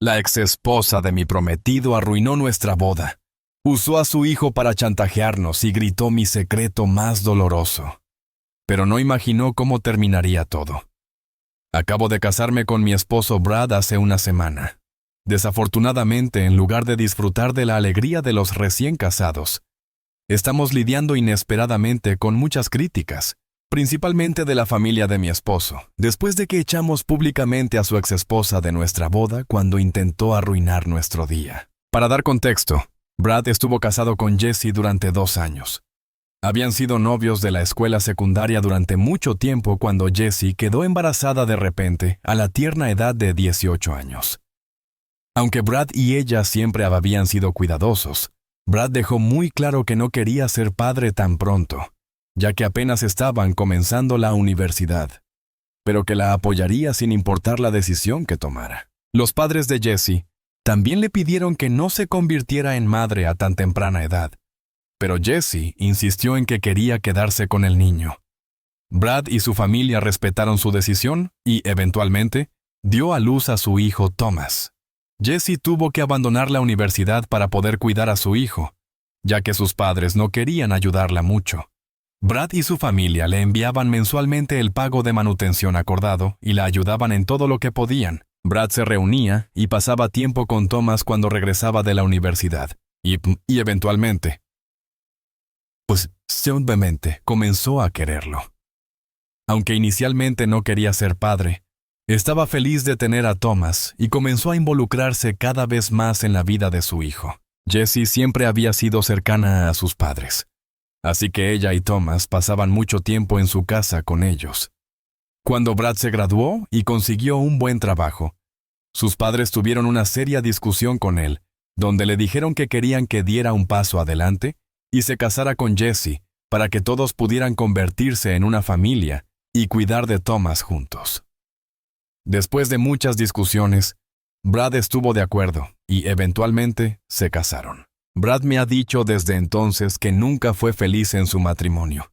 La exesposa de mi prometido arruinó nuestra boda. Usó a su hijo para chantajearnos y gritó mi secreto más doloroso. Pero no imaginó cómo terminaría todo. Acabo de casarme con mi esposo Brad hace una semana. Desafortunadamente, en lugar de disfrutar de la alegría de los recién casados, estamos lidiando inesperadamente con muchas críticas, principalmente de la familia de mi esposo, después de que echamos públicamente a su exesposa de nuestra boda cuando intentó arruinar nuestro día. Para dar contexto, Brad estuvo casado con Jessie durante 2 años. Habían sido novios de la escuela secundaria durante mucho tiempo cuando Jessie quedó embarazada de repente a la tierna edad de 18 años. Aunque Brad y ella siempre habían sido cuidadosos, Brad dejó muy claro que no quería ser padre tan pronto, ya que apenas estaban comenzando la universidad, pero que la apoyaría sin importar la decisión que tomara. Los padres de Jessie también le pidieron que no se convirtiera en madre a tan temprana edad, pero Jessie insistió en que quería quedarse con el niño. Brad y su familia respetaron su decisión y, eventualmente, dio a luz a su hijo Thomas. Jessie tuvo que abandonar la universidad para poder cuidar a su hijo, ya que sus padres no querían ayudarla mucho. Brad y su familia le enviaban mensualmente el pago de manutención acordado y la ayudaban en todo lo que podían. Brad se reunía y pasaba tiempo con Thomas cuando regresaba de la universidad. Y eventualmente, simplemente comenzó a quererlo. Aunque inicialmente no quería ser padre, estaba feliz de tener a Thomas y comenzó a involucrarse cada vez más en la vida de su hijo. Jessie siempre había sido cercana a sus padres, así que ella y Thomas pasaban mucho tiempo en su casa con ellos. Cuando Brad se graduó y consiguió un buen trabajo, sus padres tuvieron una seria discusión con él, donde le dijeron que querían que diera un paso adelante y se casara con Jessie para que todos pudieran convertirse en una familia y cuidar de Thomas juntos. Después de muchas discusiones, Brad estuvo de acuerdo y eventualmente se casaron. Brad me ha dicho desde entonces que nunca fue feliz en su matrimonio,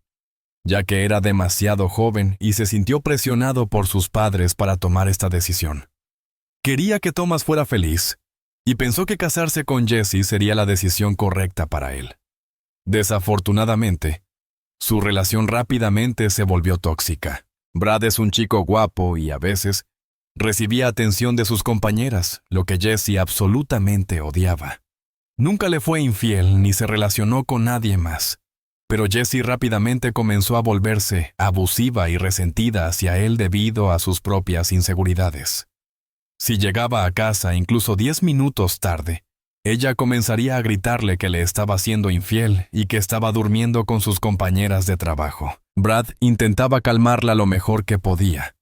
ya que era demasiado joven y se sintió presionado por sus padres para tomar esta decisión. Quería que Thomas fuera feliz y pensó que casarse con Jessie sería la decisión correcta para él. Desafortunadamente, su relación rápidamente se volvió tóxica. Brad es un chico guapo y a veces recibía atención de sus compañeras, lo que Jessie absolutamente odiaba. Nunca le fue infiel ni se relacionó con nadie más, pero Jessie rápidamente comenzó a volverse abusiva y resentida hacia él debido a sus propias inseguridades. Si llegaba a casa incluso 10 minutos tarde, ella comenzaría a gritarle que le estaba siendo infiel y que estaba durmiendo con sus compañeras de trabajo. Brad intentaba calmarla lo mejor que podía,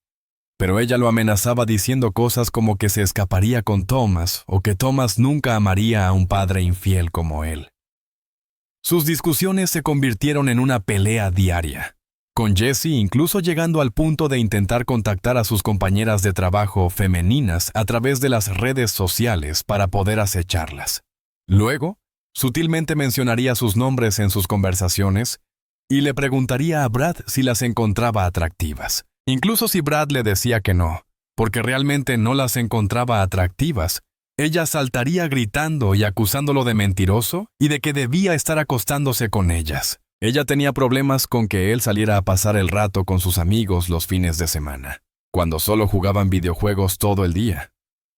pero ella lo amenazaba diciendo cosas como que se escaparía con Thomas o que Thomas nunca amaría a un padre infiel como él. Sus discusiones se convirtieron en una pelea diaria, con Jessie incluso llegando al punto de intentar contactar a sus compañeras de trabajo femeninas a través de las redes sociales para poder acecharlas. Luego, sutilmente mencionaría sus nombres en sus conversaciones y le preguntaría a Brad si las encontraba atractivas. Incluso si Brad le decía que no, porque realmente no las encontraba atractivas, ella saltaría gritando y acusándolo de mentiroso y de que debía estar acostándose con ellas. Ella tenía problemas con que él saliera a pasar el rato con sus amigos los fines de semana, cuando solo jugaban videojuegos todo el día,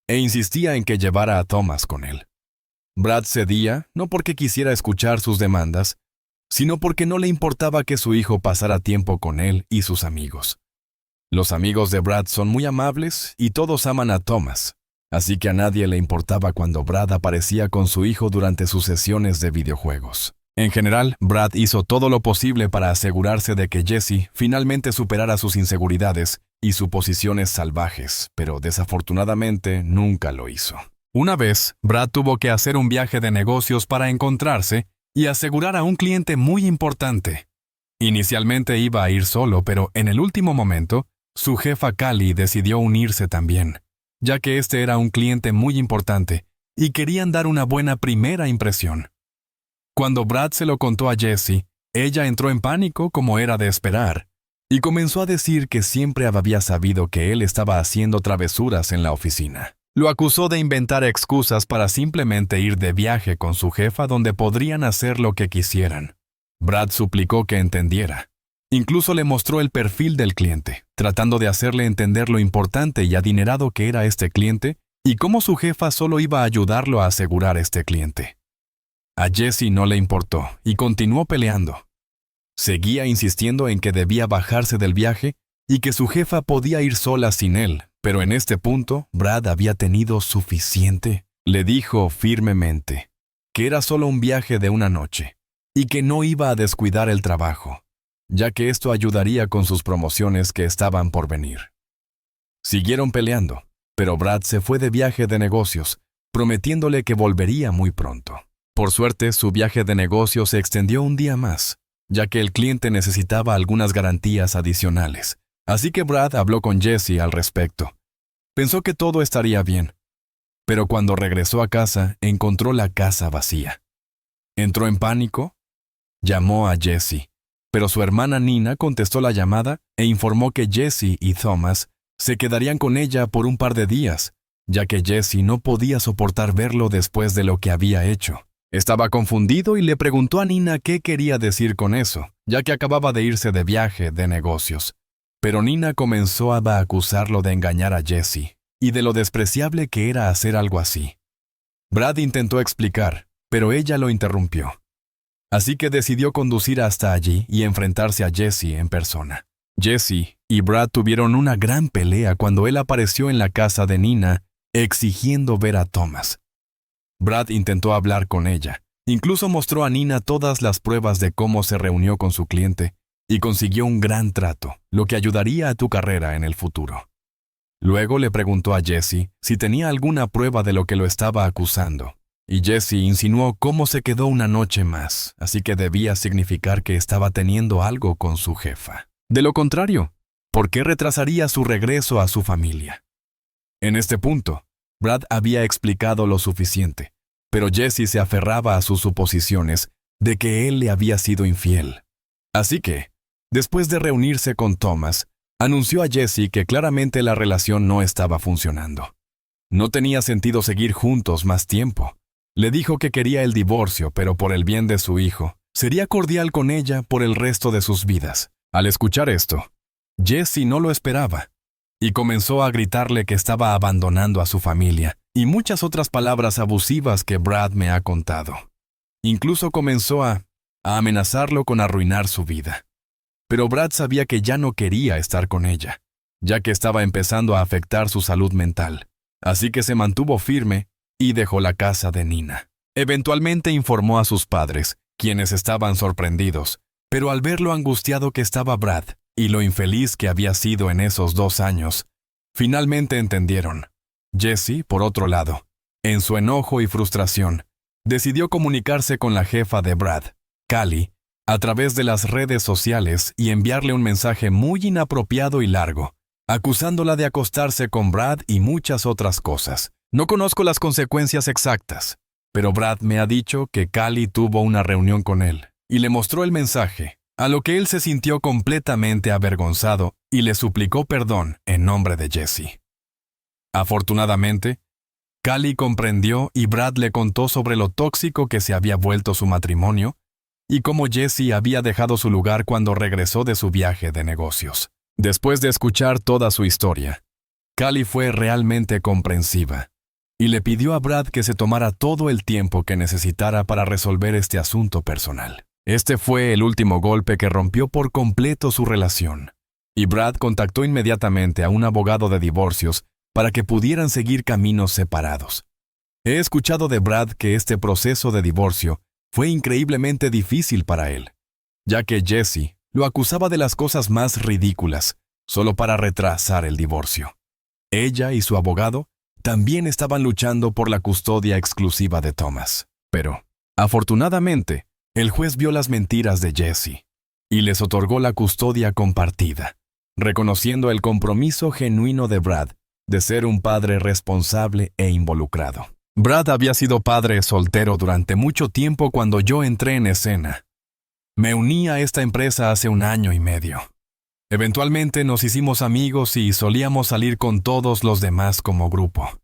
e insistía en que llevara a Thomas con él. Brad cedía no porque quisiera escuchar sus demandas, sino porque no le importaba que su hijo pasara tiempo con él y sus amigos. Los amigos de Brad son muy amables y todos aman a Thomas, así que a nadie le importaba cuando Brad aparecía con su hijo durante sus sesiones de videojuegos. En general, Brad hizo todo lo posible para asegurarse de que Jessie finalmente superara sus inseguridades y suposiciones salvajes, pero desafortunadamente nunca lo hizo. Una vez, Brad tuvo que hacer un viaje de negocios para encontrarse y asegurar a un cliente muy importante. Inicialmente iba a ir solo, pero en el último momento, su jefa Callie decidió unirse también, ya que este era un cliente muy importante y querían dar una buena primera impresión. Cuando Brad se lo contó a Jessie, ella entró en pánico como era de esperar, y comenzó a decir que siempre había sabido que él estaba haciendo travesuras en la oficina. Lo acusó de inventar excusas para simplemente ir de viaje con su jefa donde podrían hacer lo que quisieran. Brad suplicó que entendiera. Incluso le mostró el perfil del cliente, tratando de hacerle entender lo importante y adinerado que era este cliente y cómo su jefa solo iba a ayudarlo a asegurar este cliente. A Jesse no le importó y continuó peleando. Seguía insistiendo en que debía bajarse del viaje y que su jefa podía ir sola sin él, pero en este punto Brad había tenido suficiente. Le dijo firmemente que era solo un viaje de una noche y que no iba a descuidar el trabajo, ya que esto ayudaría con sus promociones que estaban por venir. Siguieron peleando, pero Brad se fue de viaje de negocios, prometiéndole que volvería muy pronto. Por suerte, su viaje de negocios se extendió un día más, ya que el cliente necesitaba algunas garantías adicionales. Así que Brad habló con Jesse al respecto. Pensó que todo estaría bien, pero cuando regresó a casa, encontró la casa vacía. Entró en pánico, llamó a Jesse, pero su hermana Nina contestó la llamada e informó que Jesse y Thomas se quedarían con ella por un par de días, ya que Jesse no podía soportar verlo después de lo que había hecho. Estaba confundido y le preguntó a Nina qué quería decir con eso, ya que acababa de irse de viaje de negocios. Pero Nina comenzó a acusarlo de engañar a Jesse y de lo despreciable que era hacer algo así. Brad intentó explicar, pero ella lo interrumpió. Así que decidió conducir hasta allí y enfrentarse a Jesse en persona. Jesse y Brad tuvieron una gran pelea cuando él apareció en la casa de Nina exigiendo ver a Thomas. Brad intentó hablar con ella. Incluso mostró a Nina todas las pruebas de cómo se reunió con su cliente y consiguió un gran trato, lo que ayudaría a tu carrera en el futuro. Luego le preguntó a Jesse si tenía alguna prueba de lo que lo estaba acusando, y Jesse insinuó cómo se quedó una noche más, así que debía significar que estaba teniendo algo con su jefa. De lo contrario, ¿por qué retrasaría su regreso a su familia? En este punto, Brad había explicado lo suficiente, pero Jesse se aferraba a sus suposiciones de que él le había sido infiel. Así que, después de reunirse con Thomas, anunció a Jesse que claramente la relación no estaba funcionando. No tenía sentido seguir juntos más tiempo. Le dijo que quería el divorcio, pero por el bien de su hijo, sería cordial con ella por el resto de sus vidas. Al escuchar esto, Jesse no lo esperaba, y comenzó a gritarle que estaba abandonando a su familia, y muchas otras palabras abusivas que Brad me ha contado. Incluso comenzó a amenazarlo con arruinar su vida. Pero Brad sabía que ya no quería estar con ella, ya que estaba empezando a afectar su salud mental, así que se mantuvo firme y dejó la casa de Nina. Eventualmente informó a sus padres, quienes estaban sorprendidos, pero al ver lo angustiado que estaba Brad y lo infeliz que había sido en esos 2 años, finalmente entendieron. Jesse, por otro lado, en su enojo y frustración, decidió comunicarse con la jefa de Brad, Callie, a través de las redes sociales y enviarle un mensaje muy inapropiado y largo, acusándola de acostarse con Brad y muchas otras cosas. No conozco las consecuencias exactas, pero Brad me ha dicho que Callie tuvo una reunión con él y le mostró el mensaje, a lo que él se sintió completamente avergonzado y le suplicó perdón en nombre de Jesse. Afortunadamente, Callie comprendió y Brad le contó sobre lo tóxico que se había vuelto su matrimonio y cómo Jesse había dejado su lugar cuando regresó de su viaje de negocios. Después de escuchar toda su historia, Callie fue realmente comprensiva y le pidió a Brad que se tomara todo el tiempo que necesitara para resolver este asunto personal. Este fue el último golpe que rompió por completo su relación, y Brad contactó inmediatamente a un abogado de divorcios para que pudieran seguir caminos separados. He escuchado de Brad que este proceso de divorcio fue increíblemente difícil para él, ya que Jesse lo acusaba de las cosas más ridículas, solo para retrasar el divorcio. Ella y su abogado también estaban luchando por la custodia exclusiva de Thomas, pero, afortunadamente, el juez vio las mentiras de Jesse y les otorgó la custodia compartida, reconociendo el compromiso genuino de Brad de ser un padre responsable e involucrado. Brad había sido padre soltero durante mucho tiempo cuando yo entré en escena. Me uní a esta empresa hace 1 año y medio. Eventualmente nos hicimos amigos y solíamos salir con todos los demás como grupo.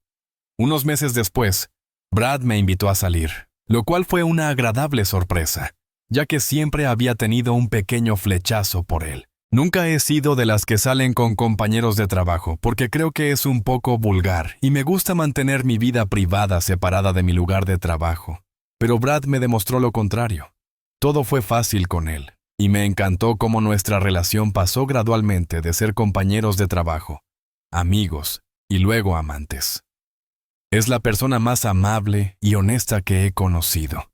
Unos meses después, Brad me invitó a salir, lo cual fue una agradable sorpresa, ya que siempre había tenido un pequeño flechazo por él. Nunca he sido de las que salen con compañeros de trabajo, porque creo que es un poco vulgar y me gusta mantener mi vida privada separada de mi lugar de trabajo. Pero Brad me demostró lo contrario. Todo fue fácil con él, y me encantó cómo nuestra relación pasó gradualmente de ser compañeros de trabajo, amigos y luego amantes. Es la persona más amable y honesta que he conocido.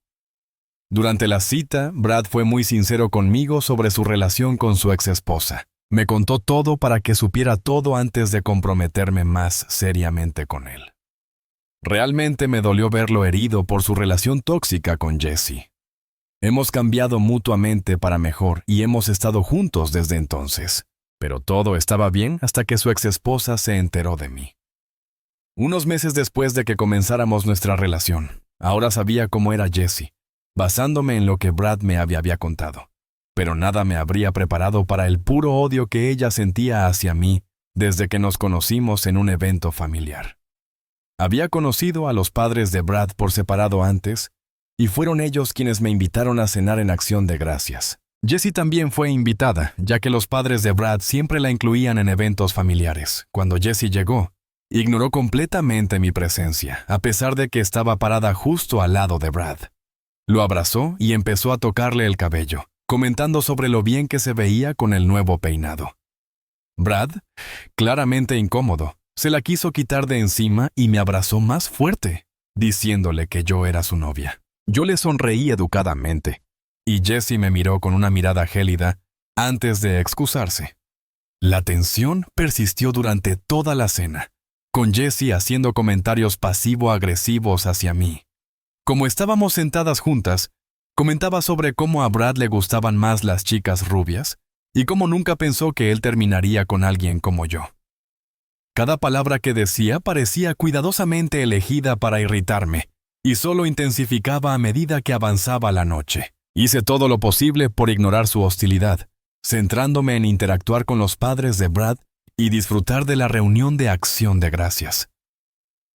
Durante la cita, Brad fue muy sincero conmigo sobre su relación con su exesposa. Me contó todo para que supiera todo antes de comprometerme más seriamente con él. Realmente me dolió verlo herido por su relación tóxica con Jessie. Hemos cambiado mutuamente para mejor y hemos estado juntos desde entonces. Pero todo estaba bien hasta que su exesposa se enteró de mí. Unos meses después de que comenzáramos nuestra relación, ahora sabía cómo era Jessie, basándome en lo que Brad me había contado. Pero nada me habría preparado para el puro odio que ella sentía hacia mí desde que nos conocimos en un evento familiar. Había conocido a los padres de Brad por separado antes, y fueron ellos quienes me invitaron a cenar en Acción de Gracias. Jessie también fue invitada, ya que los padres de Brad siempre la incluían en eventos familiares. Cuando Jessie llegó, ignoró completamente mi presencia, a pesar de que estaba parada justo al lado de Brad. Lo abrazó y empezó a tocarle el cabello, comentando sobre lo bien que se veía con el nuevo peinado. Brad, claramente incómodo, se la quiso quitar de encima y me abrazó más fuerte, diciéndole que yo era su novia. Yo le sonreí educadamente, y Jessie me miró con una mirada gélida antes de excusarse. La tensión persistió durante toda la cena, con Jessie haciendo comentarios pasivo-agresivos hacia mí. Como estábamos sentadas juntas, comentaba sobre cómo a Brad le gustaban más las chicas rubias y cómo nunca pensó que él terminaría con alguien como yo. Cada palabra que decía parecía cuidadosamente elegida para irritarme y solo intensificaba a medida que avanzaba la noche. Hice todo lo posible por ignorar su hostilidad, centrándome en interactuar con los padres de Brad y disfrutar de la reunión de Acción de Gracias.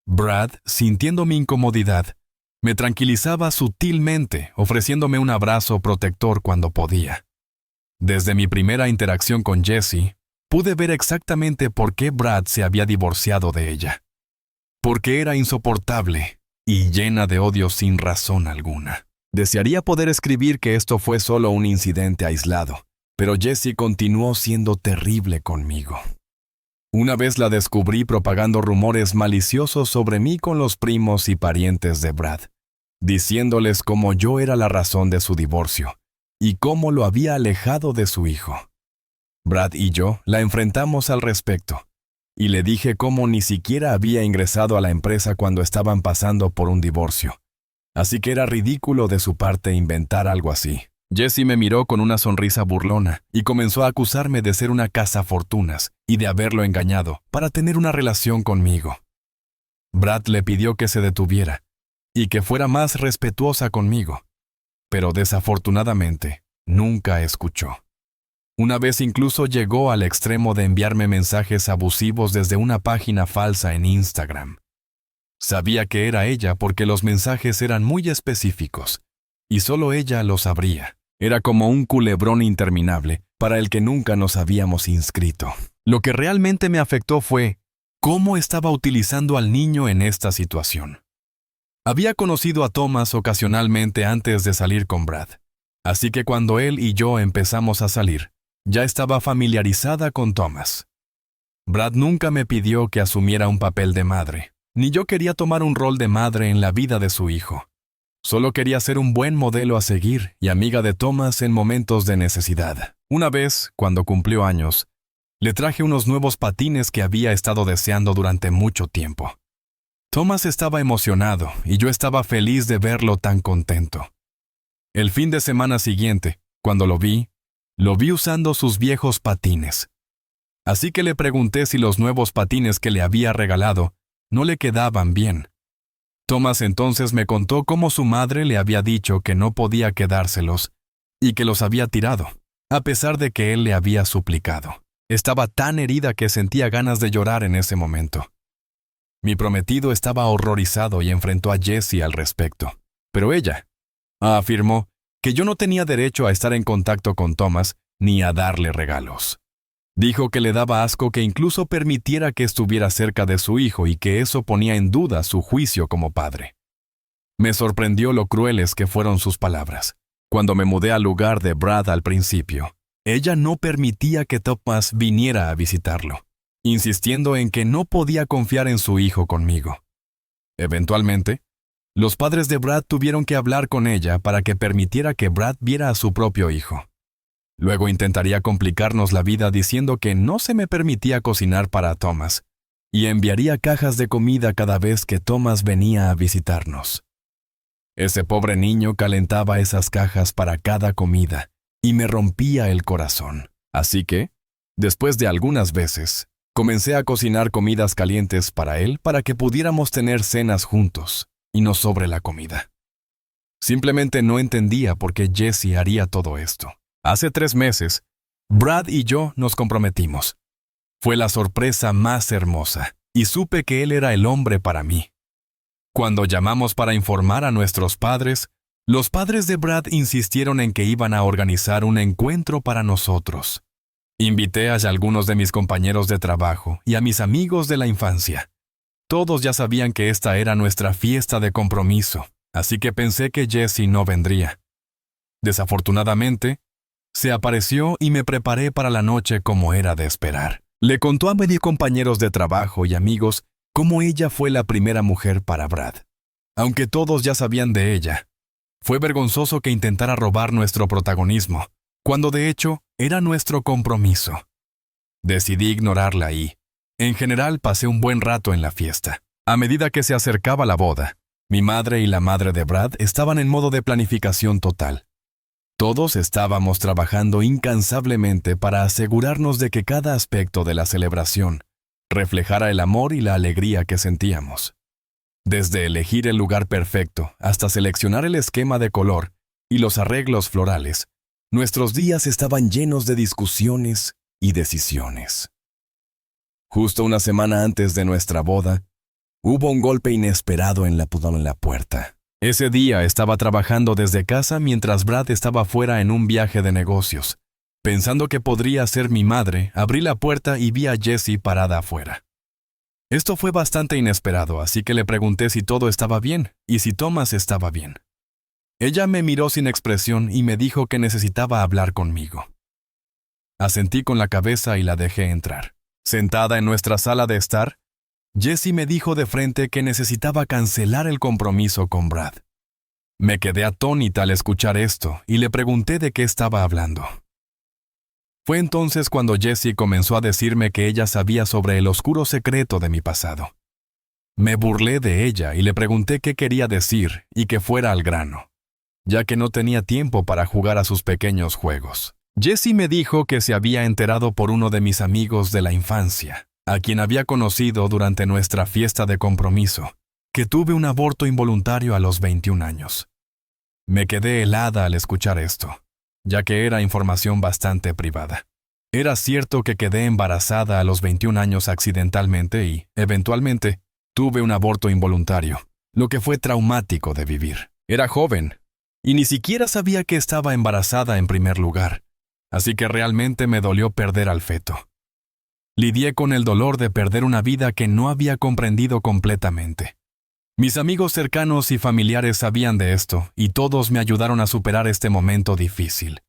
Brad, sintiendo mi incomodidad, me tranquilizaba sutilmente, ofreciéndome un abrazo protector cuando podía. Desde mi primera interacción con Jessie, pude ver exactamente por qué Brad se había divorciado de ella. Porque era insoportable y llena de odio sin razón alguna. Desearía poder escribir que esto fue solo un incidente aislado, pero Jessie continuó siendo terrible conmigo. Una vez la descubrí propagando rumores maliciosos sobre mí con los primos y parientes de Brad, diciéndoles cómo yo era la razón de su divorcio y cómo lo había alejado de su hijo. Brad y yo la enfrentamos al respecto, y le dije cómo ni siquiera había ingresado a la empresa cuando estaban pasando por un divorcio. Así que era ridículo de su parte inventar algo así. Jessie me miró con una sonrisa burlona y comenzó a acusarme de ser una cazafortunas y de haberlo engañado para tener una relación conmigo. Brad le pidió que se detuviera y que fuera más respetuosa conmigo, pero desafortunadamente nunca escuchó. Una vez incluso llegó al extremo de enviarme mensajes abusivos desde una página falsa en Instagram. Sabía que era ella porque los mensajes eran muy específicos, y solo ella lo sabría. Era como un culebrón interminable para el que nunca nos habíamos inscrito. Lo que realmente me afectó fue cómo estaba utilizando al niño en esta situación. Había conocido a Thomas ocasionalmente antes de salir con Brad, así que cuando él y yo empezamos a salir, ya estaba familiarizada con Thomas. Brad nunca me pidió que asumiera un papel de madre, ni yo quería tomar un rol de madre en la vida de su hijo. Solo quería ser un buen modelo a seguir y amiga de Thomas en momentos de necesidad. Una vez, cuando cumplió años, le traje unos nuevos patines que había estado deseando durante mucho tiempo. Thomas estaba emocionado y yo estaba feliz de verlo tan contento. El fin de semana siguiente, cuando lo vi usando sus viejos patines. Así que le pregunté si los nuevos patines que le había regalado no le quedaban bien. Thomas entonces me contó cómo su madre le había dicho que no podía quedárselos y que los había tirado, a pesar de que él le había suplicado. Estaba tan herida que sentía ganas de llorar en ese momento. Mi prometido estaba horrorizado y enfrentó a Jessie al respecto. Pero ella afirmó que yo no tenía derecho a estar en contacto con Thomas ni a darle regalos. Dijo que le daba asco que incluso permitiera que estuviera cerca de su hijo y que eso ponía en duda su juicio como padre. Me sorprendió lo crueles que fueron sus palabras. Cuando me mudé al lugar de Brad al principio, ella no permitía que Thomas viniera a visitarlo, insistiendo en que no podía confiar en su hijo conmigo. Eventualmente, los padres de Brad tuvieron que hablar con ella para que permitiera que Brad viera a su propio hijo. Luego intentaría complicarnos la vida diciendo que no se me permitía cocinar para Thomas y enviaría cajas de comida cada vez que Thomas venía a visitarnos. Ese pobre niño calentaba esas cajas para cada comida y me rompía el corazón. Así que, después de algunas veces, comencé a cocinar comidas calientes para él para que pudiéramos tener cenas juntos y no sobre la comida. Simplemente no entendía por qué Jessie haría todo esto. Hace 3 meses, Brad y yo nos comprometimos. Fue la sorpresa más hermosa y supe que él era el hombre para mí. Cuando llamamos para informar a nuestros padres, los padres de Brad insistieron en que iban a organizar un encuentro para nosotros. Invité a algunos de mis compañeros de trabajo y a mis amigos de la infancia. Todos ya sabían que esta era nuestra fiesta de compromiso, así que pensé que Jessie no vendría. Desafortunadamente, se apareció y me preparé para la noche como era de esperar. Le contó a mis compañeros de trabajo y amigos cómo ella fue la primera mujer para Brad. Aunque todos ya sabían de ella, fue vergonzoso que intentara robar nuestro protagonismo, cuando de hecho era nuestro compromiso. Decidí ignorarla y, en general, pasé un buen rato en la fiesta. A medida que se acercaba la boda, mi madre y la madre de Brad estaban en modo de planificación total. Todos estábamos trabajando incansablemente para asegurarnos de que cada aspecto de la celebración reflejara el amor y la alegría que sentíamos. Desde elegir el lugar perfecto hasta seleccionar el esquema de color y los arreglos florales, nuestros días estaban llenos de discusiones y decisiones. Justo una semana antes de nuestra boda, hubo un golpe inesperado en la puerta. Ese día estaba trabajando desde casa mientras Brad estaba fuera en un viaje de negocios. Pensando que podría ser mi madre, abrí la puerta y vi a Jessie parada afuera. Esto fue bastante inesperado, así que le pregunté si todo estaba bien y si Thomas estaba bien. Ella me miró sin expresión y me dijo que necesitaba hablar conmigo. Asentí con la cabeza y la dejé entrar. Sentada en nuestra sala de estar, Jessie me dijo de frente que necesitaba cancelar el compromiso con Brad. Me quedé atónita al escuchar esto y le pregunté de qué estaba hablando. Fue entonces cuando Jessie comenzó a decirme que ella sabía sobre el oscuro secreto de mi pasado. Me burlé de ella y le pregunté qué quería decir y que fuera al grano, ya que no tenía tiempo para jugar a sus pequeños juegos. Jessie me dijo que se había enterado por uno de mis amigos de la infancia, a quien había conocido durante nuestra fiesta de compromiso, que tuve un aborto involuntario a los 21 años. Me quedé helada al escuchar esto, ya que era información bastante privada. Era cierto que quedé embarazada a los 21 años accidentalmente y, eventualmente, tuve un aborto involuntario, lo que fue traumático de vivir. Era joven, y ni siquiera sabía que estaba embarazada en primer lugar, así que realmente me dolió perder al feto. Lidié con el dolor de perder una vida que no había comprendido completamente. Mis amigos cercanos y familiares sabían de esto, y todos me ayudaron a superar este momento difícil.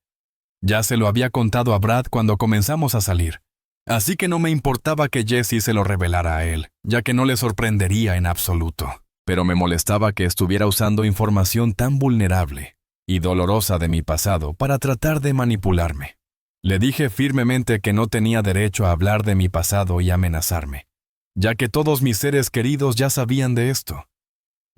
Ya se lo había contado a Brad cuando comenzamos a salir, así que no me importaba que Jessie se lo revelara a él, ya que no le sorprendería en absoluto. Pero me molestaba que estuviera usando información tan vulnerable y dolorosa de mi pasado para tratar de manipularme. Le dije firmemente que no tenía derecho a hablar de mi pasado y amenazarme, ya que todos mis seres queridos ya sabían de esto.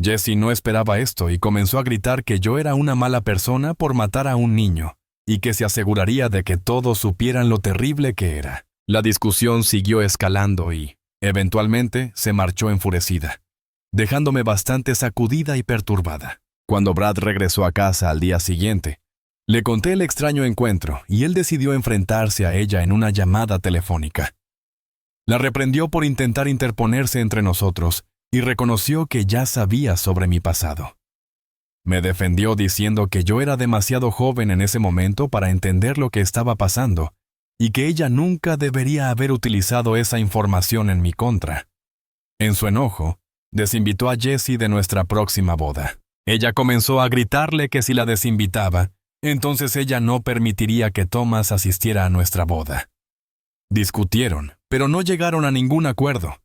Jessie no esperaba esto y comenzó a gritar que yo era una mala persona por matar a un niño y que se aseguraría de que todos supieran lo terrible que era. La discusión siguió escalando y, eventualmente, se marchó enfurecida, dejándome bastante sacudida y perturbada. Cuando Brad regresó a casa al día siguiente, le conté el extraño encuentro y él decidió enfrentarse a ella en una llamada telefónica. La reprendió por intentar interponerse entre nosotros y reconoció que ya sabía sobre mi pasado. Me defendió diciendo que yo era demasiado joven en ese momento para entender lo que estaba pasando y que ella nunca debería haber utilizado esa información en mi contra. En su enojo, desinvitó a Jessie de nuestra próxima boda. Ella comenzó a gritarle que si la desinvitaba, entonces ella no permitiría que Thomas asistiera a nuestra boda. Discutieron, pero no llegaron a ningún acuerdo.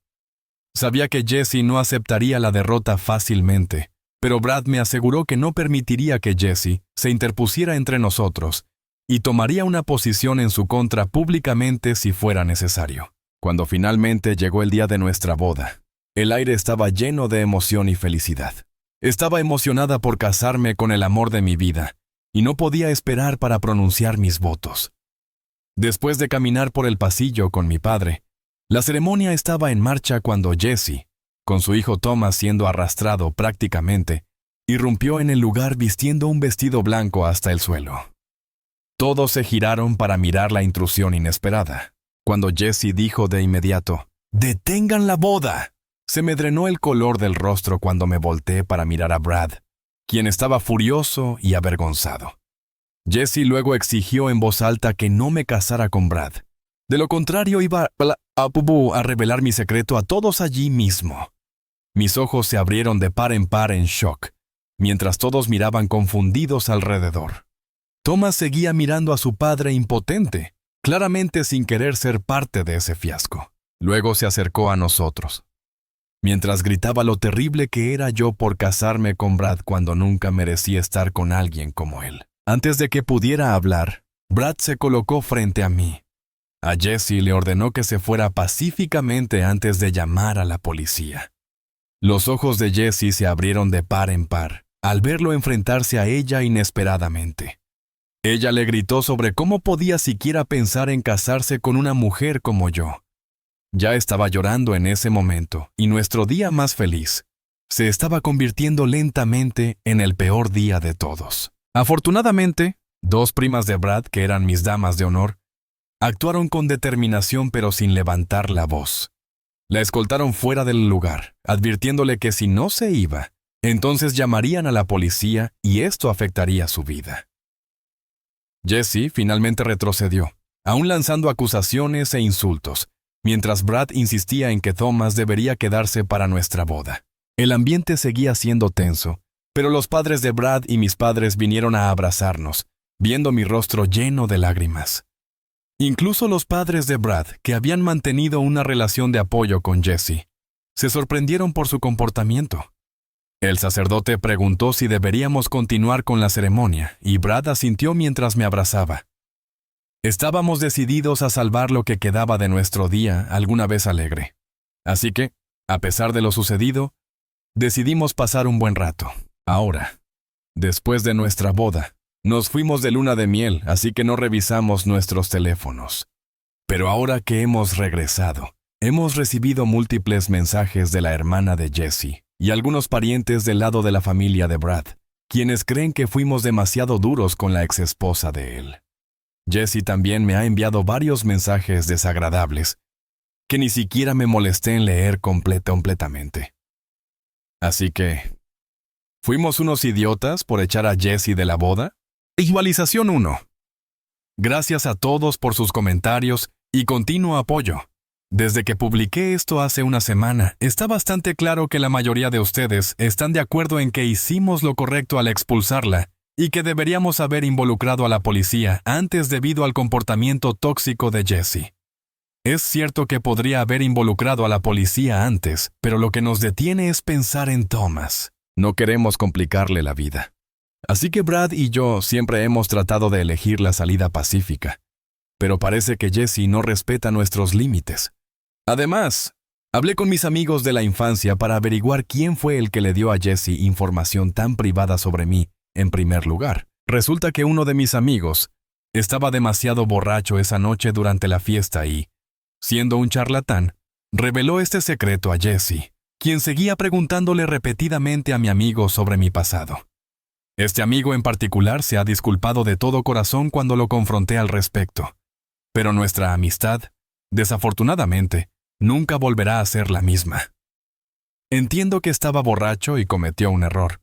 Sabía que Jessie no aceptaría la derrota fácilmente, pero Brad me aseguró que no permitiría que Jessie se interpusiera entre nosotros y tomaría una posición en su contra públicamente si fuera necesario. Cuando finalmente llegó el día de nuestra boda, el aire estaba lleno de emoción y felicidad. Estaba emocionada por casarme con el amor de mi vida, y no podía esperar para pronunciar mis votos. Después de caminar por el pasillo con mi padre, la ceremonia estaba en marcha cuando Jessie, con su hijo Thomas siendo arrastrado prácticamente, irrumpió en el lugar vistiendo un vestido blanco hasta el suelo. Todos se giraron para mirar la intrusión inesperada. Cuando Jessie dijo de inmediato, «¡Detengan la boda!», se me drenó el color del rostro cuando me volteé para mirar a Brad, quien estaba furioso y avergonzado. Jessie luego exigió en voz alta que no me casara con Brad. De lo contrario iba a revelar mi secreto a todos allí mismo. Mis ojos se abrieron de par en par en shock, mientras todos miraban confundidos alrededor. Thomas seguía mirando a su padre impotente, claramente sin querer ser parte de ese fiasco. Luego se acercó a nosotros, mientras gritaba lo terrible que era yo por casarme con Brad cuando nunca merecía estar con alguien como él. Antes de que pudiera hablar, Brad se colocó frente a mí. A Jessie le ordenó que se fuera pacíficamente antes de llamar a la policía. Los ojos de Jessie se abrieron de par en par al verlo enfrentarse a ella inesperadamente. Ella le gritó sobre cómo podía siquiera pensar en casarse con una mujer como yo. Ya estaba llorando en ese momento, y nuestro día más feliz se estaba convirtiendo lentamente en el peor día de todos. Afortunadamente, dos primas de Brad, que eran mis damas de honor, actuaron con determinación pero sin levantar la voz. La escoltaron fuera del lugar, advirtiéndole que si no se iba, entonces llamarían a la policía y esto afectaría su vida. Jessie finalmente retrocedió, aún lanzando acusaciones e insultos, mientras Brad insistía en que Thomas debería quedarse para nuestra boda. El ambiente seguía siendo tenso, pero los padres de Brad y mis padres vinieron a abrazarnos, viendo mi rostro lleno de lágrimas. Incluso los padres de Brad, que habían mantenido una relación de apoyo con Jessie, se sorprendieron por su comportamiento. El sacerdote preguntó si deberíamos continuar con la ceremonia, y Brad asintió mientras me abrazaba. Estábamos decididos a salvar lo que quedaba de nuestro día alguna vez alegre. Así que, a pesar de lo sucedido, decidimos pasar un buen rato. Ahora, después de nuestra boda, nos fuimos de luna de miel, así que no revisamos nuestros teléfonos. Pero ahora que hemos regresado, hemos recibido múltiples mensajes de la hermana de Jessie y algunos parientes del lado de la familia de Brad, quienes creen que fuimos demasiado duros con la exesposa de él. Jessie también me ha enviado varios mensajes desagradables que ni siquiera me molesté en leer completamente. Así que, ¿fuimos unos idiotas por echar a Jessie de la boda? Visualización 1. Gracias a todos por sus comentarios y continuo apoyo. Desde que publiqué esto hace una semana, está bastante claro que la mayoría de ustedes están de acuerdo en que hicimos lo correcto al expulsarla y que deberíamos haber involucrado a la policía antes debido al comportamiento tóxico de Jessie. Es cierto que podría haber involucrado a la policía antes, pero lo que nos detiene es pensar en Thomas. No queremos complicarle la vida. Así que Brad y yo siempre hemos tratado de elegir la salida pacífica, pero parece que Jessie no respeta nuestros límites. Además, hablé con mis amigos de la infancia para averiguar quién fue el que le dio a Jessie información tan privada sobre mí en primer lugar. Resulta que uno de mis amigos estaba demasiado borracho esa noche durante la fiesta y, siendo un charlatán, reveló este secreto a Jessie, quien seguía preguntándole repetidamente a mi amigo sobre mi pasado. Este amigo en particular se ha disculpado de todo corazón cuando lo confronté al respecto, pero nuestra amistad, desafortunadamente, nunca volverá a ser la misma. Entiendo que estaba borracho y cometió un error,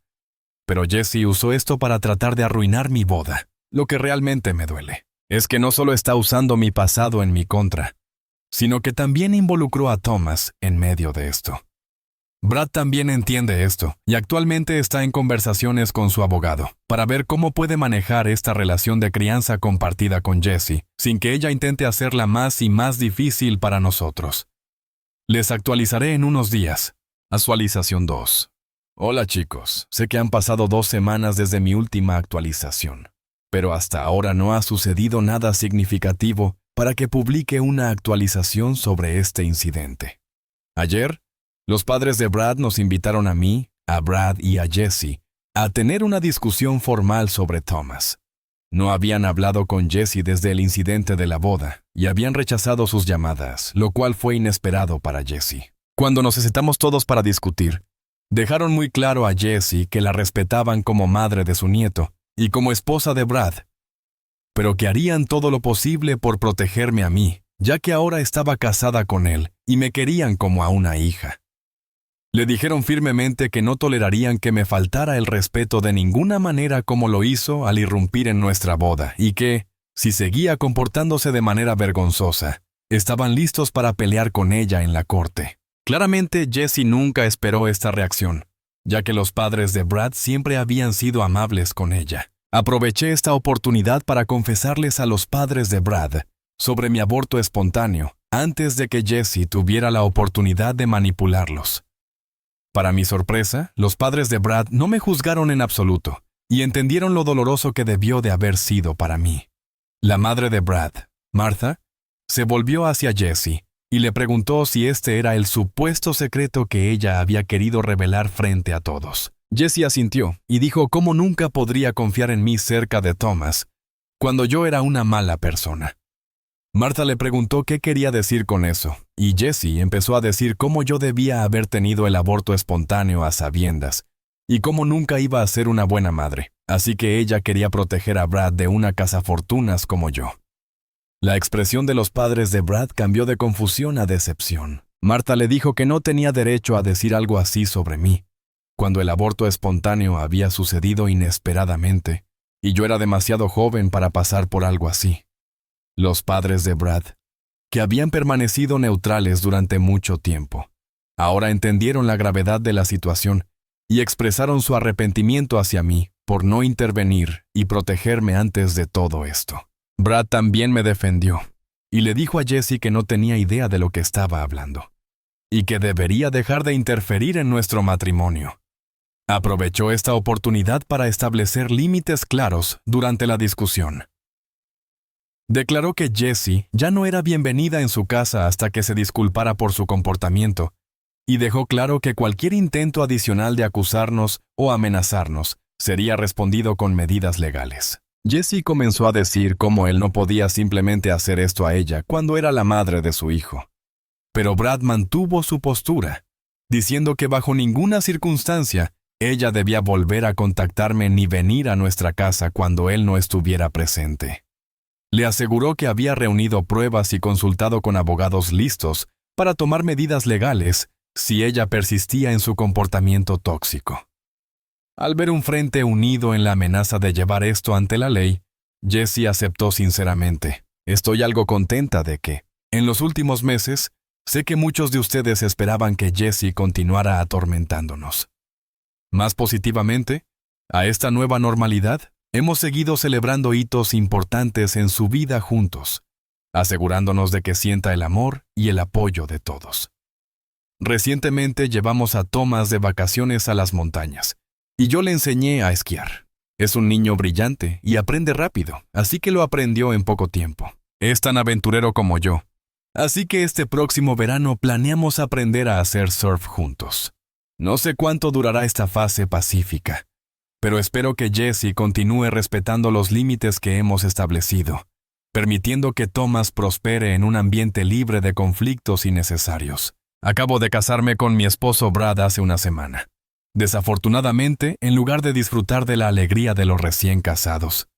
pero Jesse usó esto para tratar de arruinar mi boda. Lo que realmente me duele es que no solo está usando mi pasado en mi contra, sino que también involucró a Thomas en medio de esto. Brad también entiende esto y actualmente está en conversaciones con su abogado para ver cómo puede manejar esta relación de crianza compartida con Jessie sin que ella intente hacerla más y más difícil para nosotros. Les actualizaré en unos días. Actualización 2. Hola chicos, sé que han pasado 2 semanas desde mi última actualización, pero hasta ahora no ha sucedido nada significativo para que publique una actualización sobre este incidente. Ayer, los padres de Brad nos invitaron a mí, a Brad y a Jessie a tener una discusión formal sobre Thomas. No habían hablado con Jessie desde el incidente de la boda y habían rechazado sus llamadas, lo cual fue inesperado para Jessie. Cuando nos sentamos todos para discutir, dejaron muy claro a Jessie que la respetaban como madre de su nieto y como esposa de Brad, pero que harían todo lo posible por protegerme a mí, ya que ahora estaba casada con él y me querían como a una hija. Le dijeron firmemente que no tolerarían que me faltara el respeto de ninguna manera como lo hizo al irrumpir en nuestra boda y que, si seguía comportándose de manera vergonzosa, estaban listos para pelear con ella en la corte. Claramente, Jessie nunca esperó esta reacción, ya que los padres de Brad siempre habían sido amables con ella. Aproveché esta oportunidad para confesarles a los padres de Brad sobre mi aborto espontáneo antes de que Jessie tuviera la oportunidad de manipularlos. Para mi sorpresa, los padres de Brad no me juzgaron en absoluto y entendieron lo doloroso que debió de haber sido para mí. La madre de Brad, Martha, se volvió hacia Jessie y le preguntó si este era el supuesto secreto que ella había querido revelar frente a todos. Jessie asintió y dijo cómo nunca podría confiar en mí cerca de Thomas, cuando yo era una mala persona. Martha le preguntó qué quería decir con eso, y Jessie empezó a decir cómo yo debía haber tenido el aborto espontáneo a sabiendas, y cómo nunca iba a ser una buena madre, así que ella quería proteger a Brad de una cazafortunas como yo. La expresión de los padres de Brad cambió de confusión a decepción. Martha le dijo que no tenía derecho a decir algo así sobre mí, cuando el aborto espontáneo había sucedido inesperadamente, y yo era demasiado joven para pasar por algo así. Los padres de Brad, que habían permanecido neutrales durante mucho tiempo, ahora entendieron la gravedad de la situación y expresaron su arrepentimiento hacia mí por no intervenir y protegerme antes de todo esto. Brad también me defendió y le dijo a Jessie que no tenía idea de lo que estaba hablando y que debería dejar de interferir en nuestro matrimonio. Aprovechó esta oportunidad para establecer límites claros durante la discusión. Declaró que Jessie ya no era bienvenida en su casa hasta que se disculpara por su comportamiento, y dejó claro que cualquier intento adicional de acusarnos o amenazarnos sería respondido con medidas legales. Jessie comenzó a decir cómo él no podía simplemente hacer esto a ella cuando era la madre de su hijo. Pero Brad mantuvo su postura, diciendo que bajo ninguna circunstancia ella debía volver a contactarme ni venir a nuestra casa cuando él no estuviera presente. Le aseguró que había reunido pruebas y consultado con abogados listos para tomar medidas legales si ella persistía en su comportamiento tóxico. Al ver un frente unido en la amenaza de llevar esto ante la ley, Jessie aceptó sinceramente: estoy algo contenta de que, en los últimos meses, sé que muchos de ustedes esperaban que Jessie continuara atormentándonos. Más positivamente, a esta nueva normalidad, hemos seguido celebrando hitos importantes en su vida juntos, asegurándonos de que sienta el amor y el apoyo de todos. Recientemente llevamos a Thomas de vacaciones a las montañas, y yo le enseñé a esquiar. Es un niño brillante y aprende rápido, así que lo aprendió en poco tiempo. Es tan aventurero como yo, así que este próximo verano planeamos aprender a hacer surf juntos. No sé cuánto durará esta fase pacífica, pero espero que Jessie continúe respetando los límites que hemos establecido, permitiendo que Thomas prospere en un ambiente libre de conflictos innecesarios. Acabo de casarme con mi esposo Brad hace una semana. Desafortunadamente, en lugar de disfrutar de la alegría de los recién casados,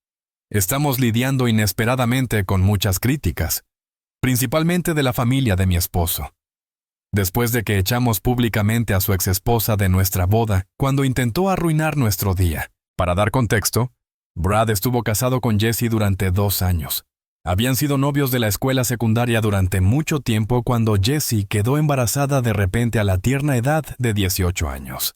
estamos lidiando inesperadamente con muchas críticas, principalmente de la familia de mi esposo. después de que echamos públicamente a su exesposa de nuestra boda cuando intentó arruinar nuestro día. Para dar contexto, Brad estuvo casado con Jessie durante 2 años. Habían sido novios de la escuela secundaria durante mucho tiempo cuando Jessie quedó embarazada de repente a la tierna edad de 18 años.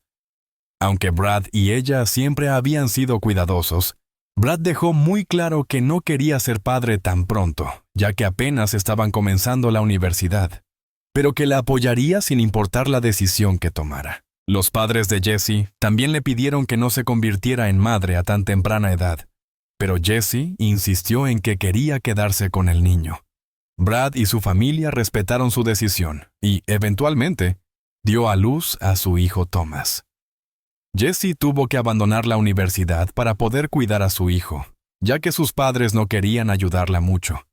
Aunque Brad y ella siempre habían sido cuidadosos, Brad dejó muy claro que no quería ser padre tan pronto, ya que apenas estaban comenzando la universidad, pero que la apoyaría sin importar la decisión que tomara. Los padres de Jessie también le pidieron que no se convirtiera en madre a tan temprana edad, pero Jessie insistió en que quería quedarse con el niño. Brad y su familia respetaron su decisión y, eventualmente, dio a luz a su hijo Thomas. Jessie tuvo que abandonar la universidad para poder cuidar a su hijo, ya que sus padres no querían ayudarla mucho.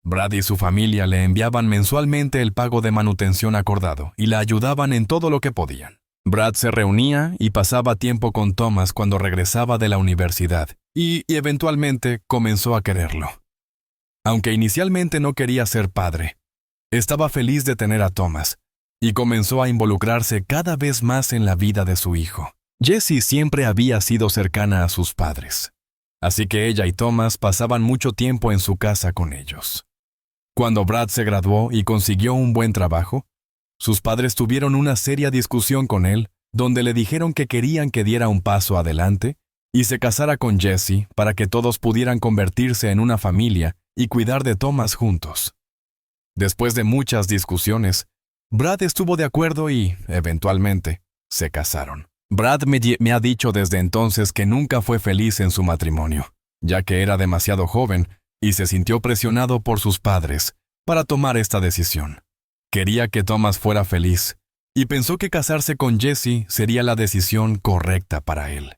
Brad y su familia le enviaban mensualmente el pago de manutención acordado y la ayudaban en todo lo que podían. Brad se reunía y pasaba tiempo con Thomas cuando regresaba de la universidad y eventualmente comenzó a quererlo. Aunque inicialmente no quería ser padre, estaba feliz de tener a Thomas y comenzó a involucrarse cada vez más en la vida de su hijo. Jessie siempre había sido cercana a sus padres, así que ella y Thomas pasaban mucho tiempo en su casa con ellos. Cuando Brad se graduó y consiguió un buen trabajo, sus padres tuvieron una seria discusión con él, donde le dijeron que querían que diera un paso adelante y se casara con Jessie para que todos pudieran convertirse en una familia y cuidar de Thomas juntos. Después de muchas discusiones, Brad estuvo de acuerdo y, eventualmente, se casaron. Brad me ha dicho desde entonces que nunca fue feliz en su matrimonio, ya que era demasiado joven y se sintió presionado por sus padres para tomar esta decisión. Quería que Thomas fuera feliz y pensó que casarse con Jessie sería la decisión correcta para él.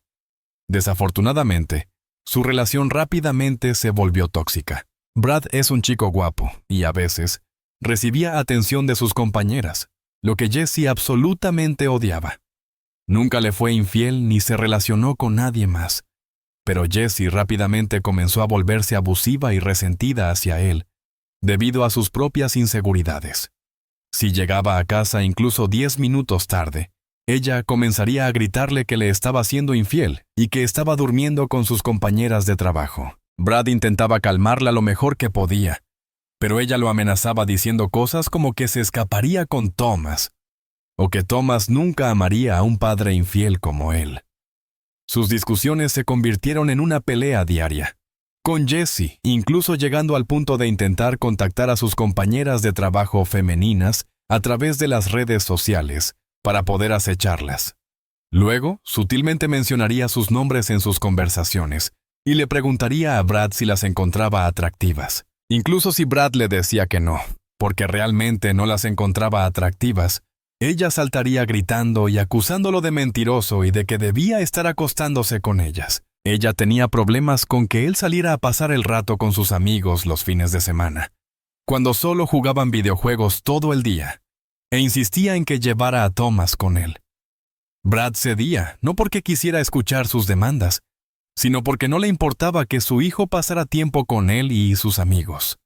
Desafortunadamente, su relación rápidamente se volvió tóxica. Brad es un chico guapo y a veces recibía atención de sus compañeras, lo que Jessie absolutamente odiaba. Nunca le fue infiel ni se relacionó con nadie más, pero Jessie rápidamente comenzó a volverse abusiva y resentida hacia él, debido a sus propias inseguridades. Si llegaba a casa incluso 10 minutos tarde, ella comenzaría a gritarle que le estaba siendo infiel y que estaba durmiendo con sus compañeras de trabajo. Brad intentaba calmarla lo mejor que podía, pero ella lo amenazaba diciendo cosas como que se escaparía con Thomas, o que Thomas nunca amaría a un padre infiel como él. Sus discusiones se convirtieron en una pelea diaria, con Jessie incluso llegando al punto de intentar contactar a sus compañeras de trabajo femeninas a través de las redes sociales para poder acecharlas. Luego, sutilmente mencionaría sus nombres en sus conversaciones y le preguntaría a Brad si las encontraba atractivas. Incluso si Brad le decía que no, porque realmente no las encontraba atractivas, ella saltaría gritando y acusándolo de mentiroso y de que debía estar acostándose con ellas. Ella tenía problemas con que él saliera a pasar el rato con sus amigos los fines de semana, cuando solo jugaban videojuegos todo el día, e insistía en que llevara a Thomas con él. Brad cedía, no porque quisiera escuchar sus demandas, sino porque no le importaba que su hijo pasara tiempo con él y sus amigos.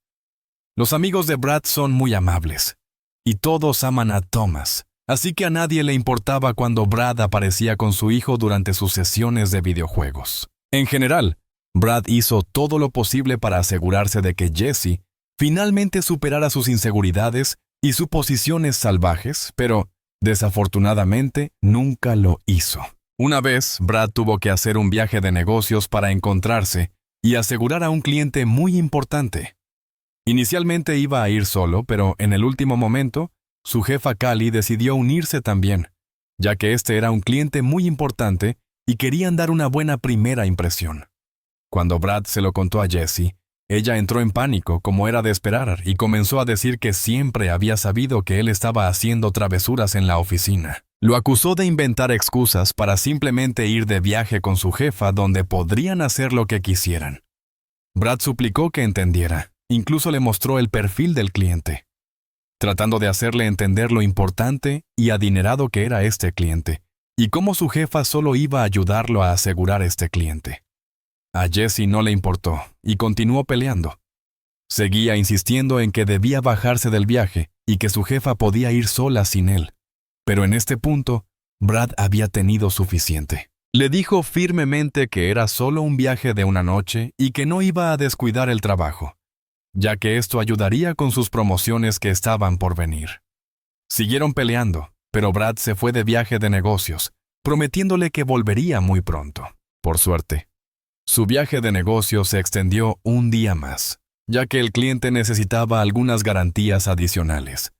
Los amigos de Brad son muy amables, y todos aman a Thomas, así que a nadie le importaba cuando Brad aparecía con su hijo durante sus sesiones de videojuegos. En general, Brad hizo todo lo posible para asegurarse de que Jessie finalmente superara sus inseguridades y suposiciones salvajes, pero, desafortunadamente, nunca lo hizo. Una vez, Brad tuvo que hacer un viaje de negocios para encontrarse y asegurar a un cliente muy importante. Inicialmente iba a ir solo, pero en el último momento, su jefa Callie decidió unirse también, ya que este era un cliente muy importante y querían dar una buena primera impresión. Cuando Brad se lo contó a Jessie, ella entró en pánico, como era de esperar, y comenzó a decir que siempre había sabido que él estaba haciendo travesuras en la oficina. Lo acusó de inventar excusas para simplemente ir de viaje con su jefa donde podrían hacer lo que quisieran. Brad suplicó que entendiera, incluso le mostró el perfil del cliente, tratando de hacerle entender lo importante y adinerado que era este cliente, y cómo su jefa solo iba a ayudarlo a asegurar este cliente. A Jessie no le importó, y continuó peleando. Seguía insistiendo en que debía bajarse del viaje y que su jefa podía ir sola sin él. Pero en este punto, Brad había tenido suficiente. Le dijo firmemente que era solo un viaje de una noche y que no iba a descuidar el trabajo, ya que esto ayudaría con sus promociones que estaban por venir. Siguieron peleando, pero Brad se fue de viaje de negocios, prometiéndole que volvería muy pronto. Por suerte, su viaje de negocios se extendió un día más, ya que el cliente necesitaba algunas garantías adicionales.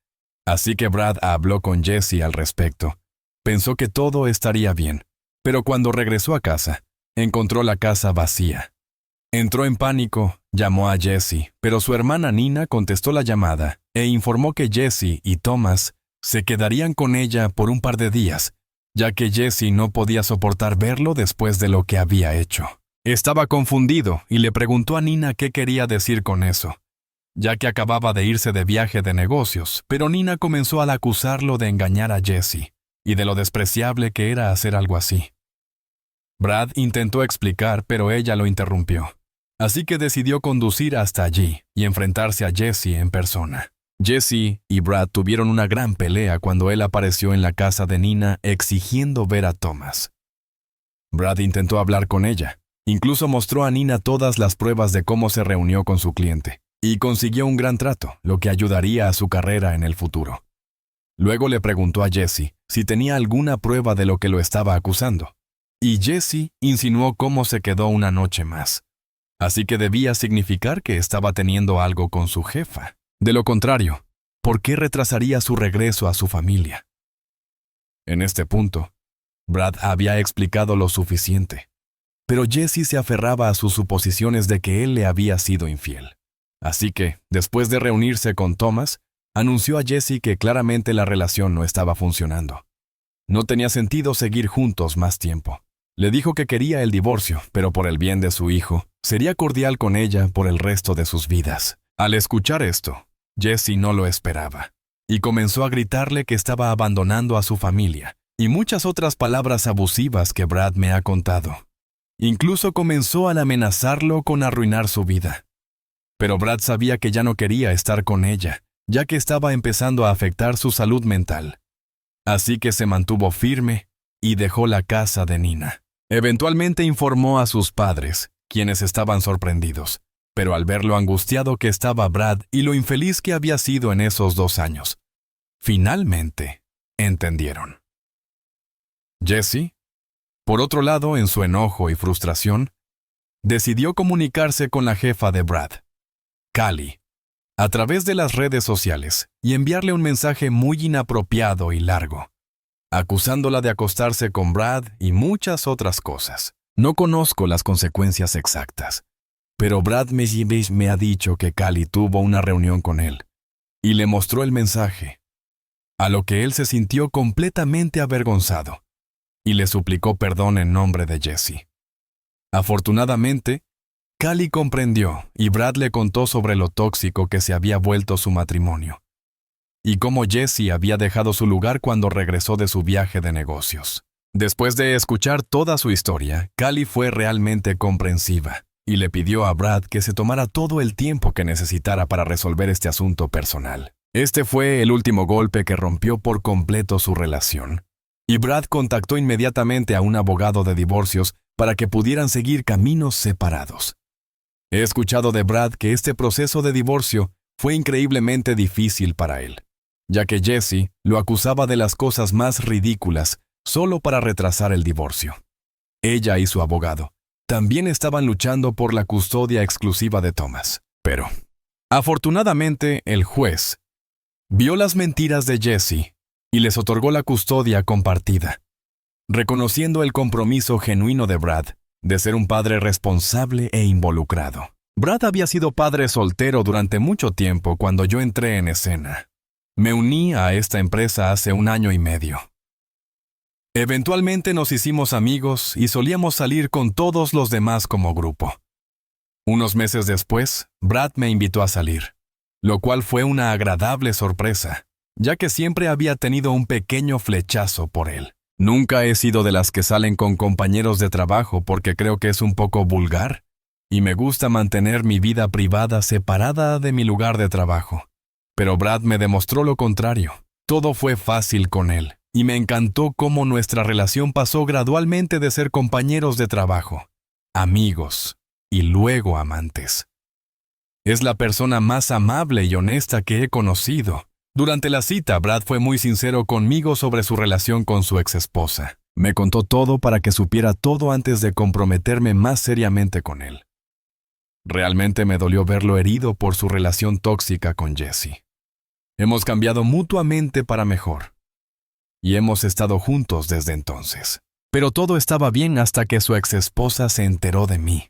Así que Brad habló con Jesse al respecto. Pensó que todo estaría bien, pero cuando regresó a casa, encontró la casa vacía. Entró en pánico, llamó a Jesse, pero su hermana Nina contestó la llamada e informó que Jesse y Thomas se quedarían con ella por un par de días, ya que Jesse no podía soportar verlo después de lo que había hecho. Estaba confundido y le preguntó a Nina qué quería decir con eso, ya que acababa de irse de viaje de negocios, pero Nina comenzó a acusarlo de engañar a Jesse y de lo despreciable que era hacer algo así. Brad intentó explicar, pero ella lo interrumpió, así que decidió conducir hasta allí y enfrentarse a Jesse en persona. Jesse y Brad tuvieron una gran pelea cuando él apareció en la casa de Nina exigiendo ver a Thomas. Brad intentó hablar con ella. Incluso mostró a Nina todas las pruebas de cómo se reunió con su cliente, y consiguió un gran trato, lo que ayudaría a su carrera en el futuro. Luego le preguntó a Jesse si tenía alguna prueba de lo que lo estaba acusando, y Jesse insinuó cómo se quedó una noche más. Así que debía significar que estaba teniendo algo con su jefa. De lo contrario, ¿por qué retrasaría su regreso a su familia? En este punto, Brad había explicado lo suficiente. Pero Jesse se aferraba a sus suposiciones de que él le había sido infiel. Así que, después de reunirse con Thomas, anunció a Jesse que claramente la relación no estaba funcionando. No tenía sentido seguir juntos más tiempo. Le dijo que quería el divorcio, pero por el bien de su hijo, sería cordial con ella por el resto de sus vidas. Al escuchar esto, Jesse no lo esperaba, y comenzó a gritarle que estaba abandonando a su familia, y muchas otras palabras abusivas que Brad me ha contado. Incluso comenzó a amenazarlo con arruinar su vida. Pero Brad sabía que ya no quería estar con ella, ya que estaba empezando a afectar su salud mental. Así que se mantuvo firme y dejó la casa de Nina. Eventualmente informó a sus padres, quienes estaban sorprendidos, pero al ver lo angustiado que estaba Brad y lo infeliz que había sido en esos 2 años, finalmente entendieron. Jesse, por otro lado, en su enojo y frustración, decidió comunicarse con la jefa de Brad, Callie, a través de las redes sociales y enviarle un mensaje muy inapropiado y largo, acusándola de acostarse con Brad y muchas otras cosas. No conozco las consecuencias exactas, pero Brad me ha dicho que Callie tuvo una reunión con él y le mostró el mensaje, a lo que él se sintió completamente avergonzado y le suplicó perdón en nombre de Jesse. Afortunadamente, Callie comprendió y Brad le contó sobre lo tóxico que se había vuelto su matrimonio y cómo Jesse había dejado su lugar cuando regresó de su viaje de negocios. Después de escuchar toda su historia, Callie fue realmente comprensiva y le pidió a Brad que se tomara todo el tiempo que necesitara para resolver este asunto personal. Este fue el último golpe que rompió por completo su relación. Y Brad contactó inmediatamente a un abogado de divorcios para que pudieran seguir caminos separados. He escuchado de Brad que este proceso de divorcio fue increíblemente difícil para él, ya que Jesse lo acusaba de las cosas más ridículas solo para retrasar el divorcio. Ella y su abogado también estaban luchando por la custodia exclusiva de Thomas, pero, afortunadamente, el juez vio las mentiras de Jesse y les otorgó la custodia compartida, reconociendo el compromiso genuino de Brad de ser un padre responsable e involucrado. Brad había sido padre soltero durante mucho tiempo cuando yo entré en escena. Me uní a esta empresa hace 1 año y medio. Eventualmente nos hicimos amigos y solíamos salir con todos los demás como grupo. Unos meses después, Brad me invitó a salir, lo cual fue una agradable sorpresa, ya que siempre había tenido un pequeño flechazo por él. Nunca he sido de las que salen con compañeros de trabajo porque creo que es un poco vulgar, y me gusta mantener mi vida privada separada de mi lugar de trabajo. Pero Brad me demostró lo contrario. Todo fue fácil con él, y me encantó cómo nuestra relación pasó gradualmente de ser compañeros de trabajo, amigos y luego amantes. Es la persona más amable y honesta que he conocido. Durante la cita, Brad fue muy sincero conmigo sobre su relación con su exesposa. Me contó todo para que supiera todo antes de comprometerme más seriamente con él. Realmente me dolió verlo herido por su relación tóxica con Jesse. Hemos cambiado mutuamente para mejor. Y hemos estado juntos desde entonces. Pero todo estaba bien hasta que su exesposa se enteró de mí.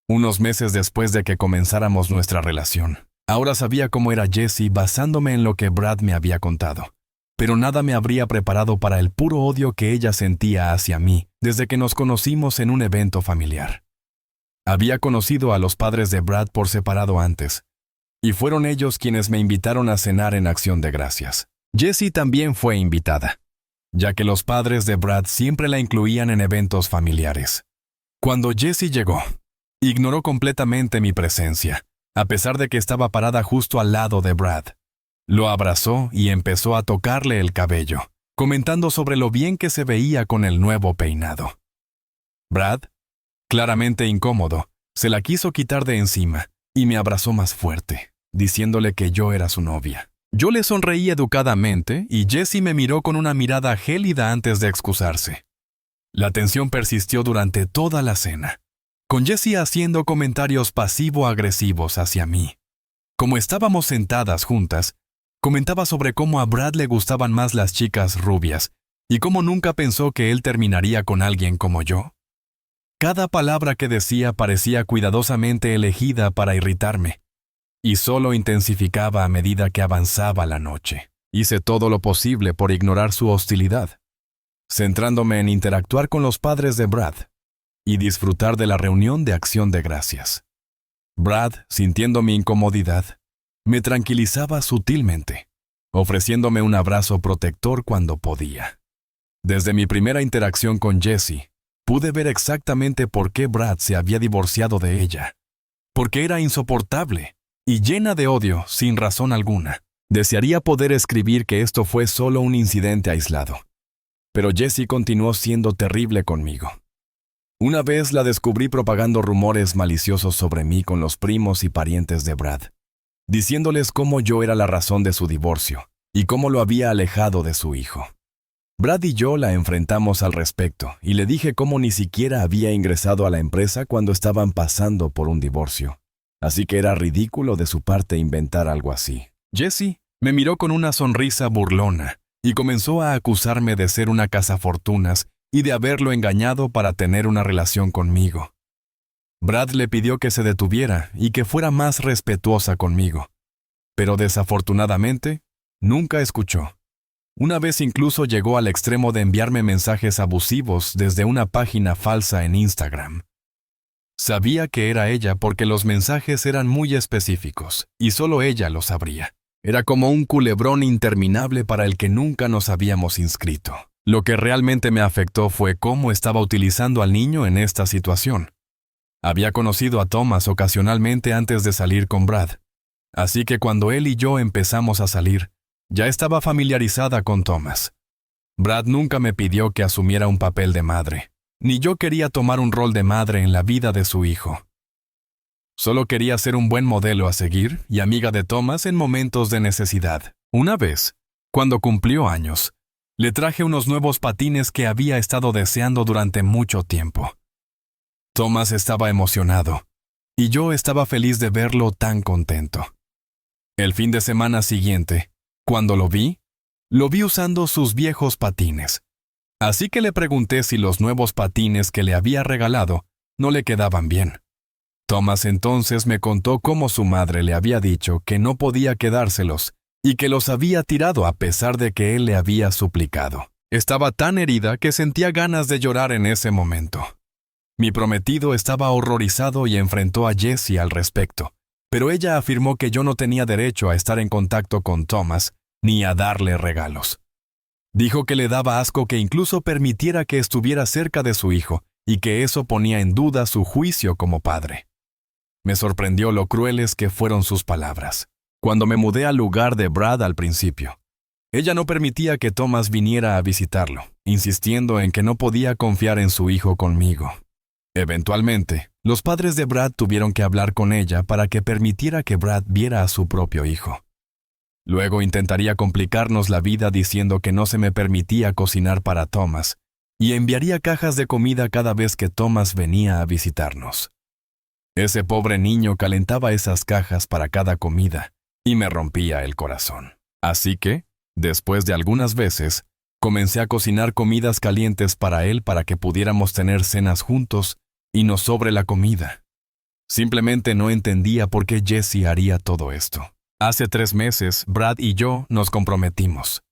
Unos meses después de que comenzáramos nuestra relación. Ahora sabía cómo era Jesse basándome en lo que Brad me había contado. Pero nada me habría preparado para el puro odio que ella sentía hacia mí desde que nos conocimos en un evento familiar. Había conocido a los padres de Brad por separado antes, y fueron ellos quienes me invitaron a cenar en Acción de Gracias. Jessie también fue invitada, ya que los padres de Brad siempre la incluían en eventos familiares. Cuando Jessie llegó, ignoró completamente mi presencia, a pesar de que estaba parada justo al lado de Brad. Lo abrazó y empezó a tocarle el cabello, comentando sobre lo bien que se veía con el nuevo peinado. Brad, claramente incómodo, se la quiso quitar de encima y me abrazó más fuerte, diciéndole que yo era su novia. Yo le sonreí educadamente y Jessie me miró con una mirada gélida antes de excusarse. La tensión persistió durante toda la cena, con Jessie haciendo comentarios pasivo-agresivos hacia mí. Como estábamos sentadas juntas, comentaba sobre cómo a Brad le gustaban más las chicas rubias y cómo nunca pensó que él terminaría con alguien como yo. Cada palabra que decía parecía cuidadosamente elegida para irritarme, y solo intensificaba a medida que avanzaba la noche. Hice todo lo posible por ignorar su hostilidad, centrándome en interactuar con los padres de Brad y disfrutar de la reunión de Acción de Gracias. Brad, sintiendo mi incomodidad, me tranquilizaba sutilmente, ofreciéndome un abrazo protector cuando podía. Desde mi primera interacción con Jessie, pude ver exactamente por qué Brad se había divorciado de ella. Porque era insoportable y llena de odio sin razón alguna. Desearía poder escribir que esto fue solo un incidente aislado. Pero Jessie continuó siendo terrible conmigo. Una vez la descubrí propagando rumores maliciosos sobre mí con los primos y parientes de Brad, diciéndoles cómo yo era la razón de su divorcio y cómo lo había alejado de su hijo. Brad y yo la enfrentamos al respecto y le dije cómo ni siquiera había ingresado a la empresa cuando estaban pasando por un divorcio. Así que era ridículo de su parte inventar algo así. Jessie me miró con una sonrisa burlona y comenzó a acusarme de ser una cazafortunas y de haberlo engañado para tener una relación conmigo. Brad le pidió que se detuviera y que fuera más respetuosa conmigo, pero desafortunadamente nunca escuchó. Una vez incluso llegó al extremo de enviarme mensajes abusivos desde una página falsa en Instagram. Sabía que era ella porque los mensajes eran muy específicos y solo ella lo sabría. Era como un culebrón interminable para el que nunca nos habíamos inscrito. Lo que realmente me afectó fue cómo estaba utilizando al niño en esta situación. Había conocido a Thomas ocasionalmente antes de salir con Brad, así que cuando él y yo empezamos a salir, ya estaba familiarizada con Thomas. Brad nunca me pidió que asumiera un papel de madre, ni yo quería tomar un rol de madre en la vida de su hijo. Solo quería ser un buen modelo a seguir y amiga de Thomas en momentos de necesidad. Una vez, cuando cumplió años, le traje unos nuevos patines que había estado deseando durante mucho tiempo. Thomas estaba emocionado, y yo estaba feliz de verlo tan contento. El fin de semana siguiente, cuando lo vi usando sus viejos patines. Así que le pregunté si los nuevos patines que le había regalado no le quedaban bien. Thomas entonces me contó cómo su madre le había dicho que no podía quedárselos y que los había tirado a pesar de que él le había suplicado. Estaba tan herida que sentía ganas de llorar en ese momento. Mi prometido estaba horrorizado y enfrentó a Jessie al respecto, pero ella afirmó que yo no tenía derecho a estar en contacto con Thomas ni a darle regalos. Dijo que le daba asco que incluso permitiera que estuviera cerca de su hijo y que eso ponía en duda su juicio como padre. Me sorprendió lo crueles que fueron sus palabras. Cuando me mudé al lugar de Brad al principio, ella no permitía que Thomas viniera a visitarlo, insistiendo en que no podía confiar en su hijo conmigo. Eventualmente, los padres de Brad tuvieron que hablar con ella para que permitiera que Brad viera a su propio hijo. Luego intentaría complicarnos la vida diciendo que no se me permitía cocinar para Thomas y enviaría cajas de comida cada vez que Thomas venía a visitarnos. Ese pobre niño calentaba esas cajas para cada comida y me rompía el corazón. Así que, después de algunas veces, comencé a cocinar comidas calientes para él para que pudiéramos tener cenas juntos y nos sobre la comida. Simplemente no entendía por qué Jesse haría todo esto. Hace 3 meses, Brad y yo nos comprometimos.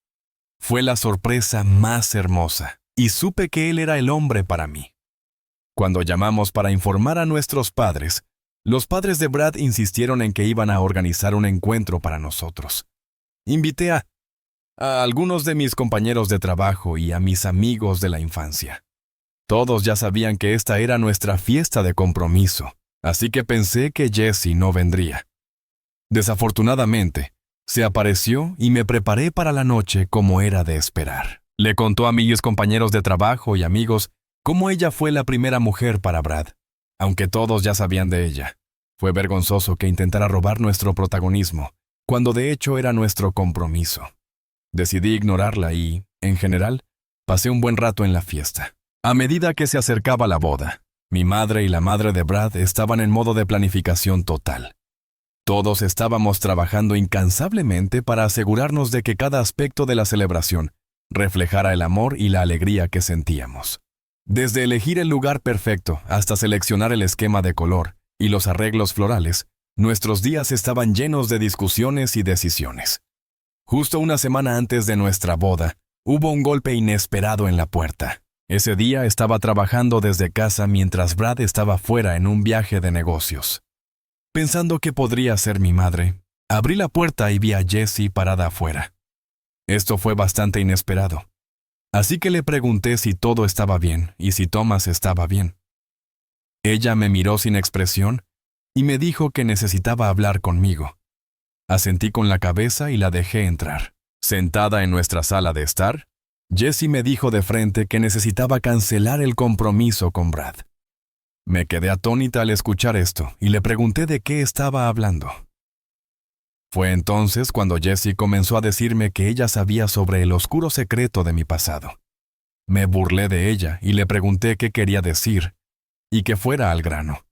Fue la sorpresa más hermosa y supe que él era el hombre para mí. Cuando llamamos para informar a nuestros padres, los padres de Brad insistieron en que iban a organizar un encuentro para nosotros. Invité a algunos de mis compañeros de trabajo y a mis amigos de la infancia. Todos ya sabían que esta era nuestra fiesta de compromiso, así que pensé que Jesse no vendría. Desafortunadamente, se apareció y me preparé para la noche como era de esperar. Le contó a mis compañeros de trabajo y amigos cómo ella fue la primera mujer para Brad, aunque todos ya sabían de ella. Fue vergonzoso que intentara robar nuestro protagonismo, cuando de hecho era nuestro compromiso. Decidí ignorarla y, en general, pasé un buen rato en la fiesta. A medida que se acercaba la boda, mi madre y la madre de Brad estaban en modo de planificación total. Todos estábamos trabajando incansablemente para asegurarnos de que cada aspecto de la celebración reflejara el amor y la alegría que sentíamos. Desde elegir el lugar perfecto hasta seleccionar el esquema de color y los arreglos florales, nuestros días estaban llenos de discusiones y decisiones. Justo una semana antes de nuestra boda, hubo un golpe inesperado en la puerta. Ese día estaba trabajando desde casa mientras Brad estaba fuera en un viaje de negocios. Pensando que podría ser mi madre, abrí la puerta y vi a Jessie parada afuera. Esto fue bastante inesperado. Así que le pregunté si todo estaba bien y si Thomas estaba bien. Ella me miró sin expresión y me dijo que necesitaba hablar conmigo. Asentí con la cabeza y la dejé entrar. Sentada en nuestra sala de estar, Jessie me dijo de frente que necesitaba cancelar el compromiso con Brad. Me quedé atónita al escuchar esto y le pregunté de qué estaba hablando. Fue entonces cuando Jessie comenzó a decirme que ella sabía sobre el oscuro secreto de mi pasado. Me burlé de ella y le pregunté qué quería decir y que fuera al grano,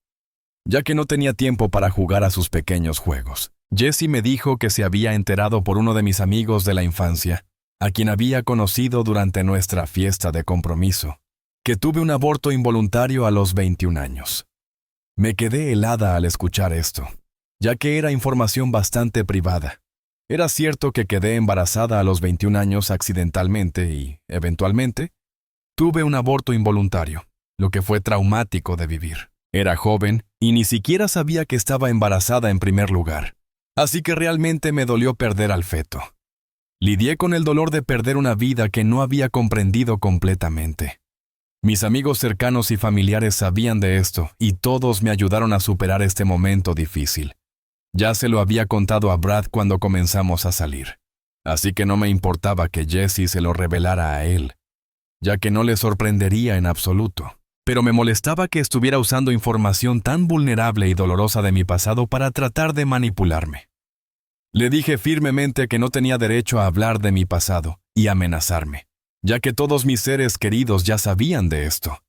ya que no tenía tiempo para jugar a sus pequeños juegos. Jessie me dijo que se había enterado por uno de mis amigos de la infancia, a quien había conocido durante nuestra fiesta de compromiso, que tuve un aborto involuntario a los 21 años. Me quedé helada al escuchar esto, ya que era información bastante privada. Era cierto que quedé embarazada a los 21 años accidentalmente y, eventualmente, tuve un aborto involuntario, lo que fue traumático de vivir. Era joven y ni siquiera sabía que estaba embarazada en primer lugar, así que realmente me dolió perder al feto. Lidié con el dolor de perder una vida que no había comprendido completamente. Mis amigos cercanos y familiares sabían de esto y todos me ayudaron a superar este momento difícil. Ya se lo había contado a Brad cuando comenzamos a salir, así que no me importaba que Jessie se lo revelara a él, ya que no le sorprendería en absoluto. Pero me molestaba que estuviera usando información tan vulnerable y dolorosa de mi pasado para tratar de manipularme. Le dije firmemente que no tenía derecho a hablar de mi pasado y amenazarme, ya que todos mis seres queridos ya sabían de esto.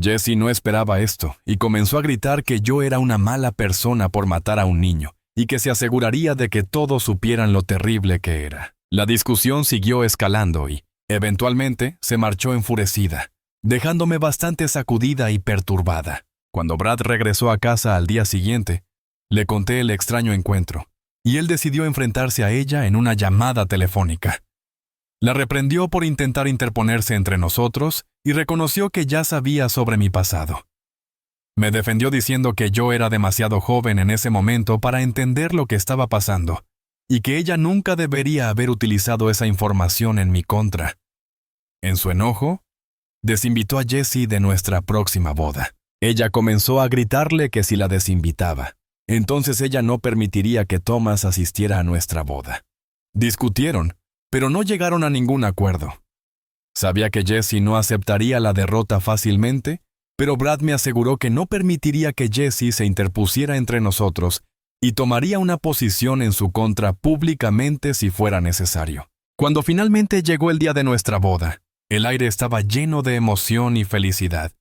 Jessie no esperaba esto y comenzó a gritar que yo era una mala persona por matar a un niño y que se aseguraría de que todos supieran lo terrible que era. La discusión siguió escalando y, eventualmente, se marchó enfurecida, dejándome bastante sacudida y perturbada. Cuando Brad regresó a casa al día siguiente, le conté el extraño encuentro, y él decidió enfrentarse a ella en una llamada telefónica. La reprendió por intentar interponerse entre nosotros y reconoció que ya sabía sobre mi pasado. Me defendió diciendo que yo era demasiado joven en ese momento para entender lo que estaba pasando y que ella nunca debería haber utilizado esa información en mi contra. En su enojo, desinvitó a Jessie de nuestra próxima boda. Ella comenzó a gritarle que si la desinvitaba, entonces ella no permitiría que Thomas asistiera a nuestra boda. Discutieron, pero no llegaron a ningún acuerdo. Sabía que Jesse no aceptaría la derrota fácilmente, pero Brad me aseguró que no permitiría que Jesse se interpusiera entre nosotros y tomaría una posición en su contra públicamente si fuera necesario. Cuando finalmente llegó el día de nuestra boda, el aire estaba lleno de emoción y felicidad.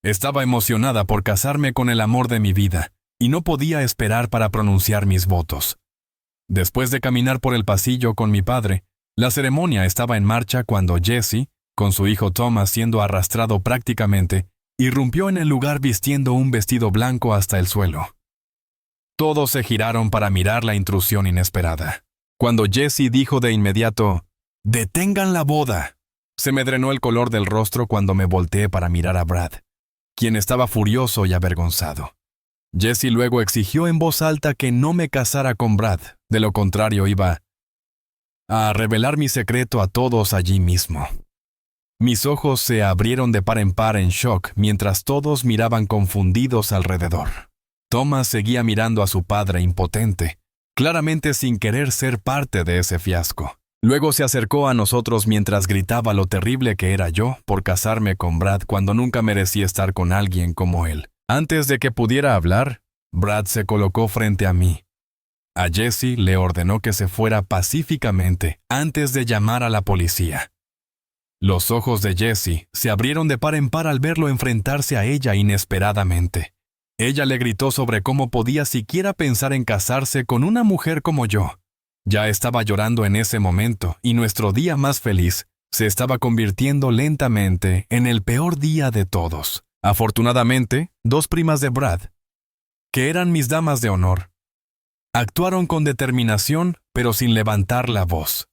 Estaba emocionada por casarme con el amor de mi vida y no podía esperar para pronunciar mis votos. Después de caminar por el pasillo con mi padre, la ceremonia estaba en marcha cuando Jesse, con su hijo Thomas siendo arrastrado prácticamente, irrumpió en el lugar vistiendo un vestido blanco hasta el suelo. Todos se giraron para mirar la intrusión inesperada. Cuando Jesse dijo de inmediato, «¡Detengan la boda!», se me drenó el color del rostro cuando me volteé para mirar a Brad, quien estaba furioso y avergonzado. Jesse luego exigió en voz alta que no me casara con Brad, de lo contrario iba a revelar mi secreto a todos allí mismo. Mis ojos se abrieron de par en par en shock mientras todos miraban confundidos alrededor. Thomas seguía mirando a su padre impotente, claramente sin querer ser parte de ese fiasco. Luego se acercó a nosotros mientras gritaba lo terrible que era yo por casarme con Brad cuando nunca merecí estar con alguien como él. Antes de que pudiera hablar, Brad se colocó frente a mí. A Jesse le ordenó que se fuera pacíficamente antes de llamar a la policía. Los ojos de Jesse se abrieron de par en par al verlo enfrentarse a ella inesperadamente. Ella le gritó sobre cómo podía siquiera pensar en casarse con una mujer como yo. Ya estaba llorando en ese momento y nuestro día más feliz se estaba convirtiendo lentamente en el peor día de todos. Afortunadamente, dos primas de Brad, que eran mis damas de honor, actuaron con determinación pero sin levantar la voz.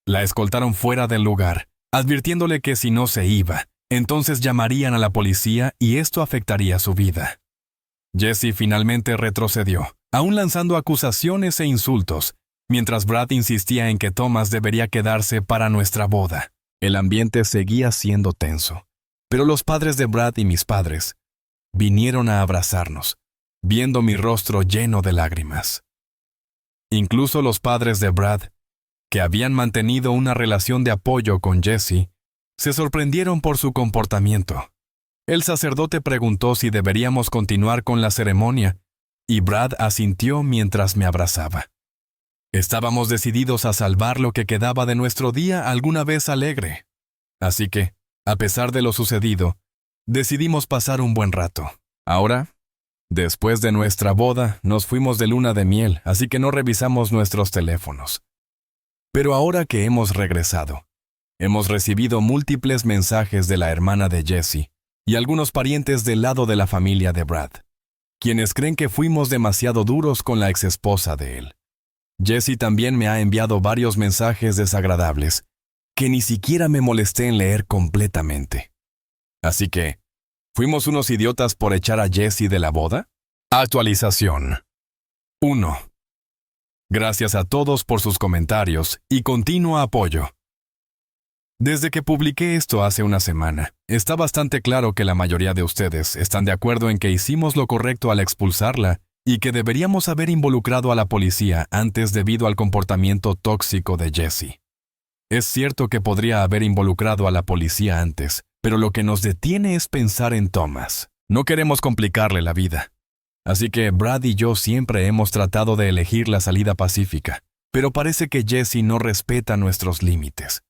La escoltaron fuera del lugar, advirtiéndole que si no se iba, entonces llamarían a la policía y esto afectaría su vida. Jesse finalmente retrocedió, aún lanzando acusaciones e insultos, mientras Brad insistía en que Thomas debería quedarse para nuestra boda. El ambiente seguía siendo tenso, pero los padres de Brad y mis padres vinieron a abrazarnos, viendo mi rostro lleno de lágrimas. Incluso los padres de Brad, que habían mantenido una relación de apoyo con Jesse, se sorprendieron por su comportamiento. El sacerdote preguntó si deberíamos continuar con la ceremonia, y Brad asintió mientras me abrazaba. Estábamos decididos a salvar lo que quedaba de nuestro día alguna vez alegre. Así que, a pesar de lo sucedido, decidimos pasar un buen rato. Ahora, después de nuestra boda, nos fuimos de luna de miel, así que no revisamos nuestros teléfonos. Pero ahora que hemos regresado, hemos recibido múltiples mensajes de la hermana de Jesse y algunos parientes del lado de la familia de Brad, quienes creen que fuimos demasiado duros con la exesposa de él. Jesse también me ha enviado varios mensajes desagradables que ni siquiera me molesté en leer completamente. Así que, ¿fuimos unos idiotas por echar a Jesse de la boda? Actualización 1. Gracias a todos por sus comentarios y continuo apoyo. Desde que publiqué esto hace una semana, está bastante claro que la mayoría de ustedes están de acuerdo en que hicimos lo correcto al expulsarla y que deberíamos haber involucrado a la policía antes debido al comportamiento tóxico de Jesse. Es cierto que podría haber involucrado a la policía antes, pero lo que nos detiene es pensar en Thomas. No queremos complicarle la vida. Así que Brad y yo siempre hemos tratado de elegir la salida pacífica, pero parece que Jesse no respeta nuestros límites.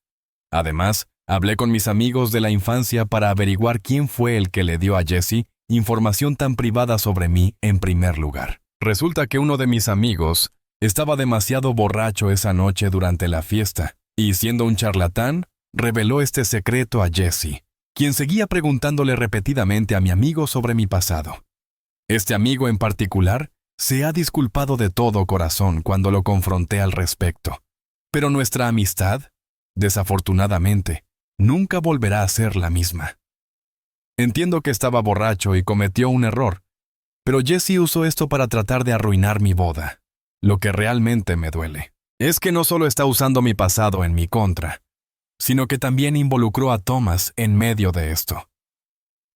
Además, hablé con mis amigos de la infancia para averiguar quién fue el que le dio a Jesse información tan privada sobre mí en primer lugar. Resulta que uno de mis amigos estaba demasiado borracho esa noche durante la fiesta, y siendo un charlatán, reveló este secreto a Jesse, quien seguía preguntándole repetidamente a mi amigo sobre mi pasado. Este amigo en particular se ha disculpado de todo corazón cuando lo confronté al respecto, pero nuestra amistad, desafortunadamente, nunca volverá a ser la misma. Entiendo que estaba borracho y cometió un error, pero Jesse usó esto para tratar de arruinar mi boda. Lo que realmente me duele es que no solo está usando mi pasado en mi contra, sino que también involucró a Thomas en medio de esto.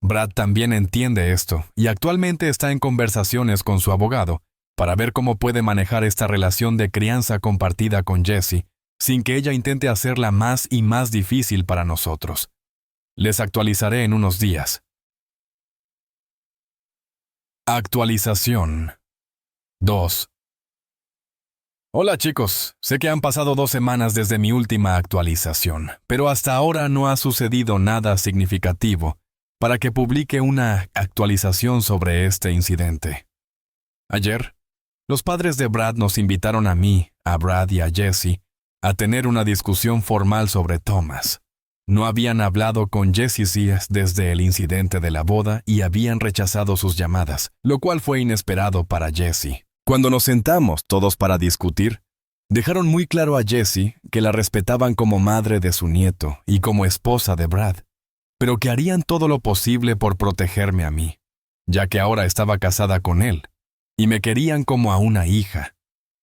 Brad también entiende esto y actualmente está en conversaciones con su abogado para ver cómo puede manejar esta relación de crianza compartida con Jessie sin que ella intente hacerla más y más difícil para nosotros. Les actualizaré en unos días. Actualización 2. Hola chicos, sé que han pasado 2 semanas desde mi última actualización, pero hasta ahora no ha sucedido nada significativo para que publique una actualización sobre este incidente. Ayer, los padres de Brad nos invitaron a mí, a Brad y a Jessie a tener una discusión formal sobre Thomas. No habían hablado con Jessie desde el incidente de la boda y habían rechazado sus llamadas, lo cual fue inesperado para Jessie. Cuando nos sentamos todos para discutir, dejaron muy claro a Jessie que la respetaban como madre de su nieto y como esposa de Brad, pero que harían todo lo posible por protegerme a mí, ya que ahora estaba casada con él, y me querían como a una hija.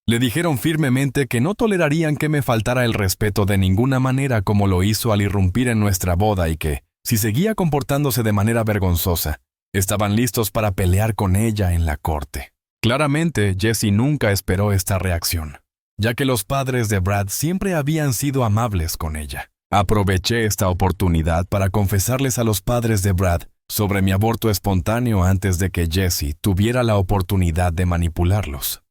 Le dijeron firmemente que no tolerarían que me faltara el respeto de ninguna manera como lo hizo al irrumpir en nuestra boda y que, si seguía comportándose de manera vergonzosa, estaban listos para pelear con ella en la corte. Claramente, Jessie nunca esperó esta reacción, ya que los padres de Brad siempre habían sido amables con ella. Aproveché esta oportunidad para confesarles a los padres de Brad sobre mi aborto espontáneo antes de que Jessie tuviera la oportunidad de manipularlos.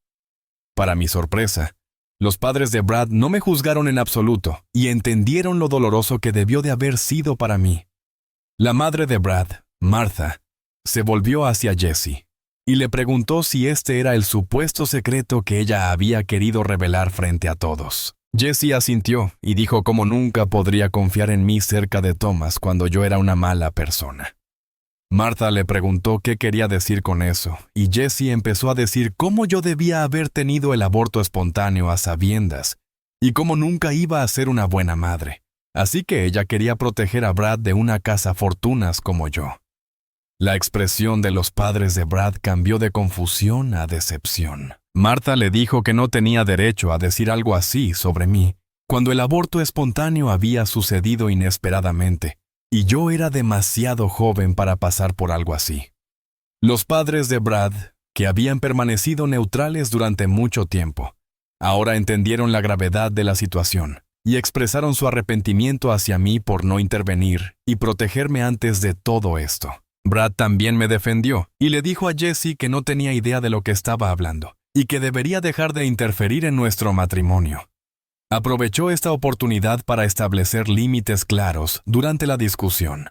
Para mi sorpresa, los padres de Brad no me juzgaron en absoluto y entendieron lo doloroso que debió de haber sido para mí. La madre de Brad, Martha, se volvió hacia Jessie y le preguntó si este era el supuesto secreto que ella había querido revelar frente a todos. Jessie asintió y dijo cómo nunca podría confiar en mí cerca de Thomas cuando yo era una mala persona. Martha le preguntó qué quería decir con eso, y Jessie empezó a decir cómo yo debía haber tenido el aborto espontáneo a sabiendas, y cómo nunca iba a ser una buena madre. Así que ella quería proteger a Brad de una cazafortunas como yo. La expresión de los padres de Brad cambió de confusión a decepción. Martha le dijo que no tenía derecho a decir algo así sobre mí, cuando el aborto espontáneo había sucedido inesperadamente, y yo era demasiado joven para pasar por algo así. Los padres de Brad, que habían permanecido neutrales durante mucho tiempo, ahora entendieron la gravedad de la situación y expresaron su arrepentimiento hacia mí por no intervenir y protegerme antes de todo esto. Brad también me defendió y le dijo a Jessie que no tenía idea de lo que estaba hablando y que debería dejar de interferir en nuestro matrimonio. Aprovechó esta oportunidad para establecer límites claros durante la discusión.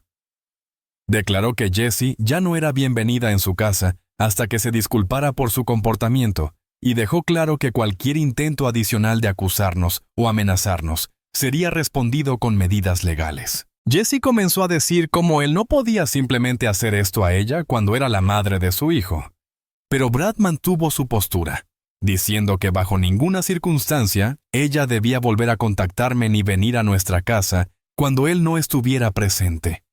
Declaró que Jessie ya no era bienvenida en su casa hasta que se disculpara por su comportamiento y dejó claro que cualquier intento adicional de acusarnos o amenazarnos sería respondido con medidas legales. Jessie comenzó a decir cómo él no podía simplemente hacer esto a ella cuando era la madre de su hijo. Pero Brad mantuvo su postura, diciendo que bajo ninguna circunstancia ella debía volver a contactarme ni venir a nuestra casa cuando él no estuviera presente.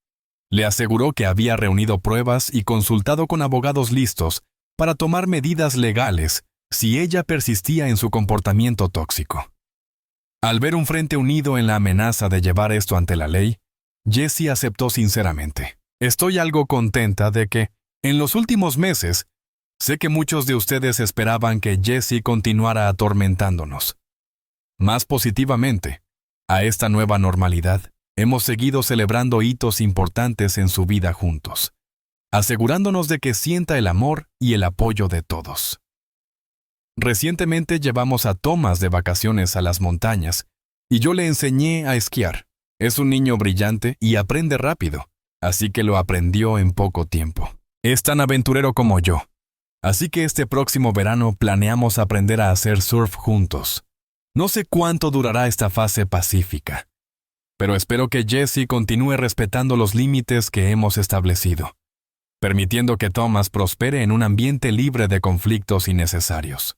Le aseguró que había reunido pruebas y consultado con abogados listos para tomar medidas legales si ella persistía en su comportamiento tóxico. Al ver un frente unido en la amenaza de llevar esto ante la ley, Jessie aceptó sinceramente. Estoy algo contenta de que, en los últimos meses, sé que muchos de ustedes esperaban que Jessie continuara atormentándonos. Más positivamente, a esta nueva normalidad, hemos seguido celebrando hitos importantes en su vida juntos, asegurándonos de que sienta el amor y el apoyo de todos. Recientemente llevamos a Thomas de vacaciones a las montañas y yo le enseñé a esquiar. Es un niño brillante y aprende rápido, así que lo aprendió en poco tiempo. Es tan aventurero como yo. Así que este próximo verano planeamos aprender a hacer surf juntos. No sé cuánto durará esta fase pacífica, pero espero que Jessie continúe respetando los límites que hemos establecido, permitiendo que Thomas prospere en un ambiente libre de conflictos innecesarios.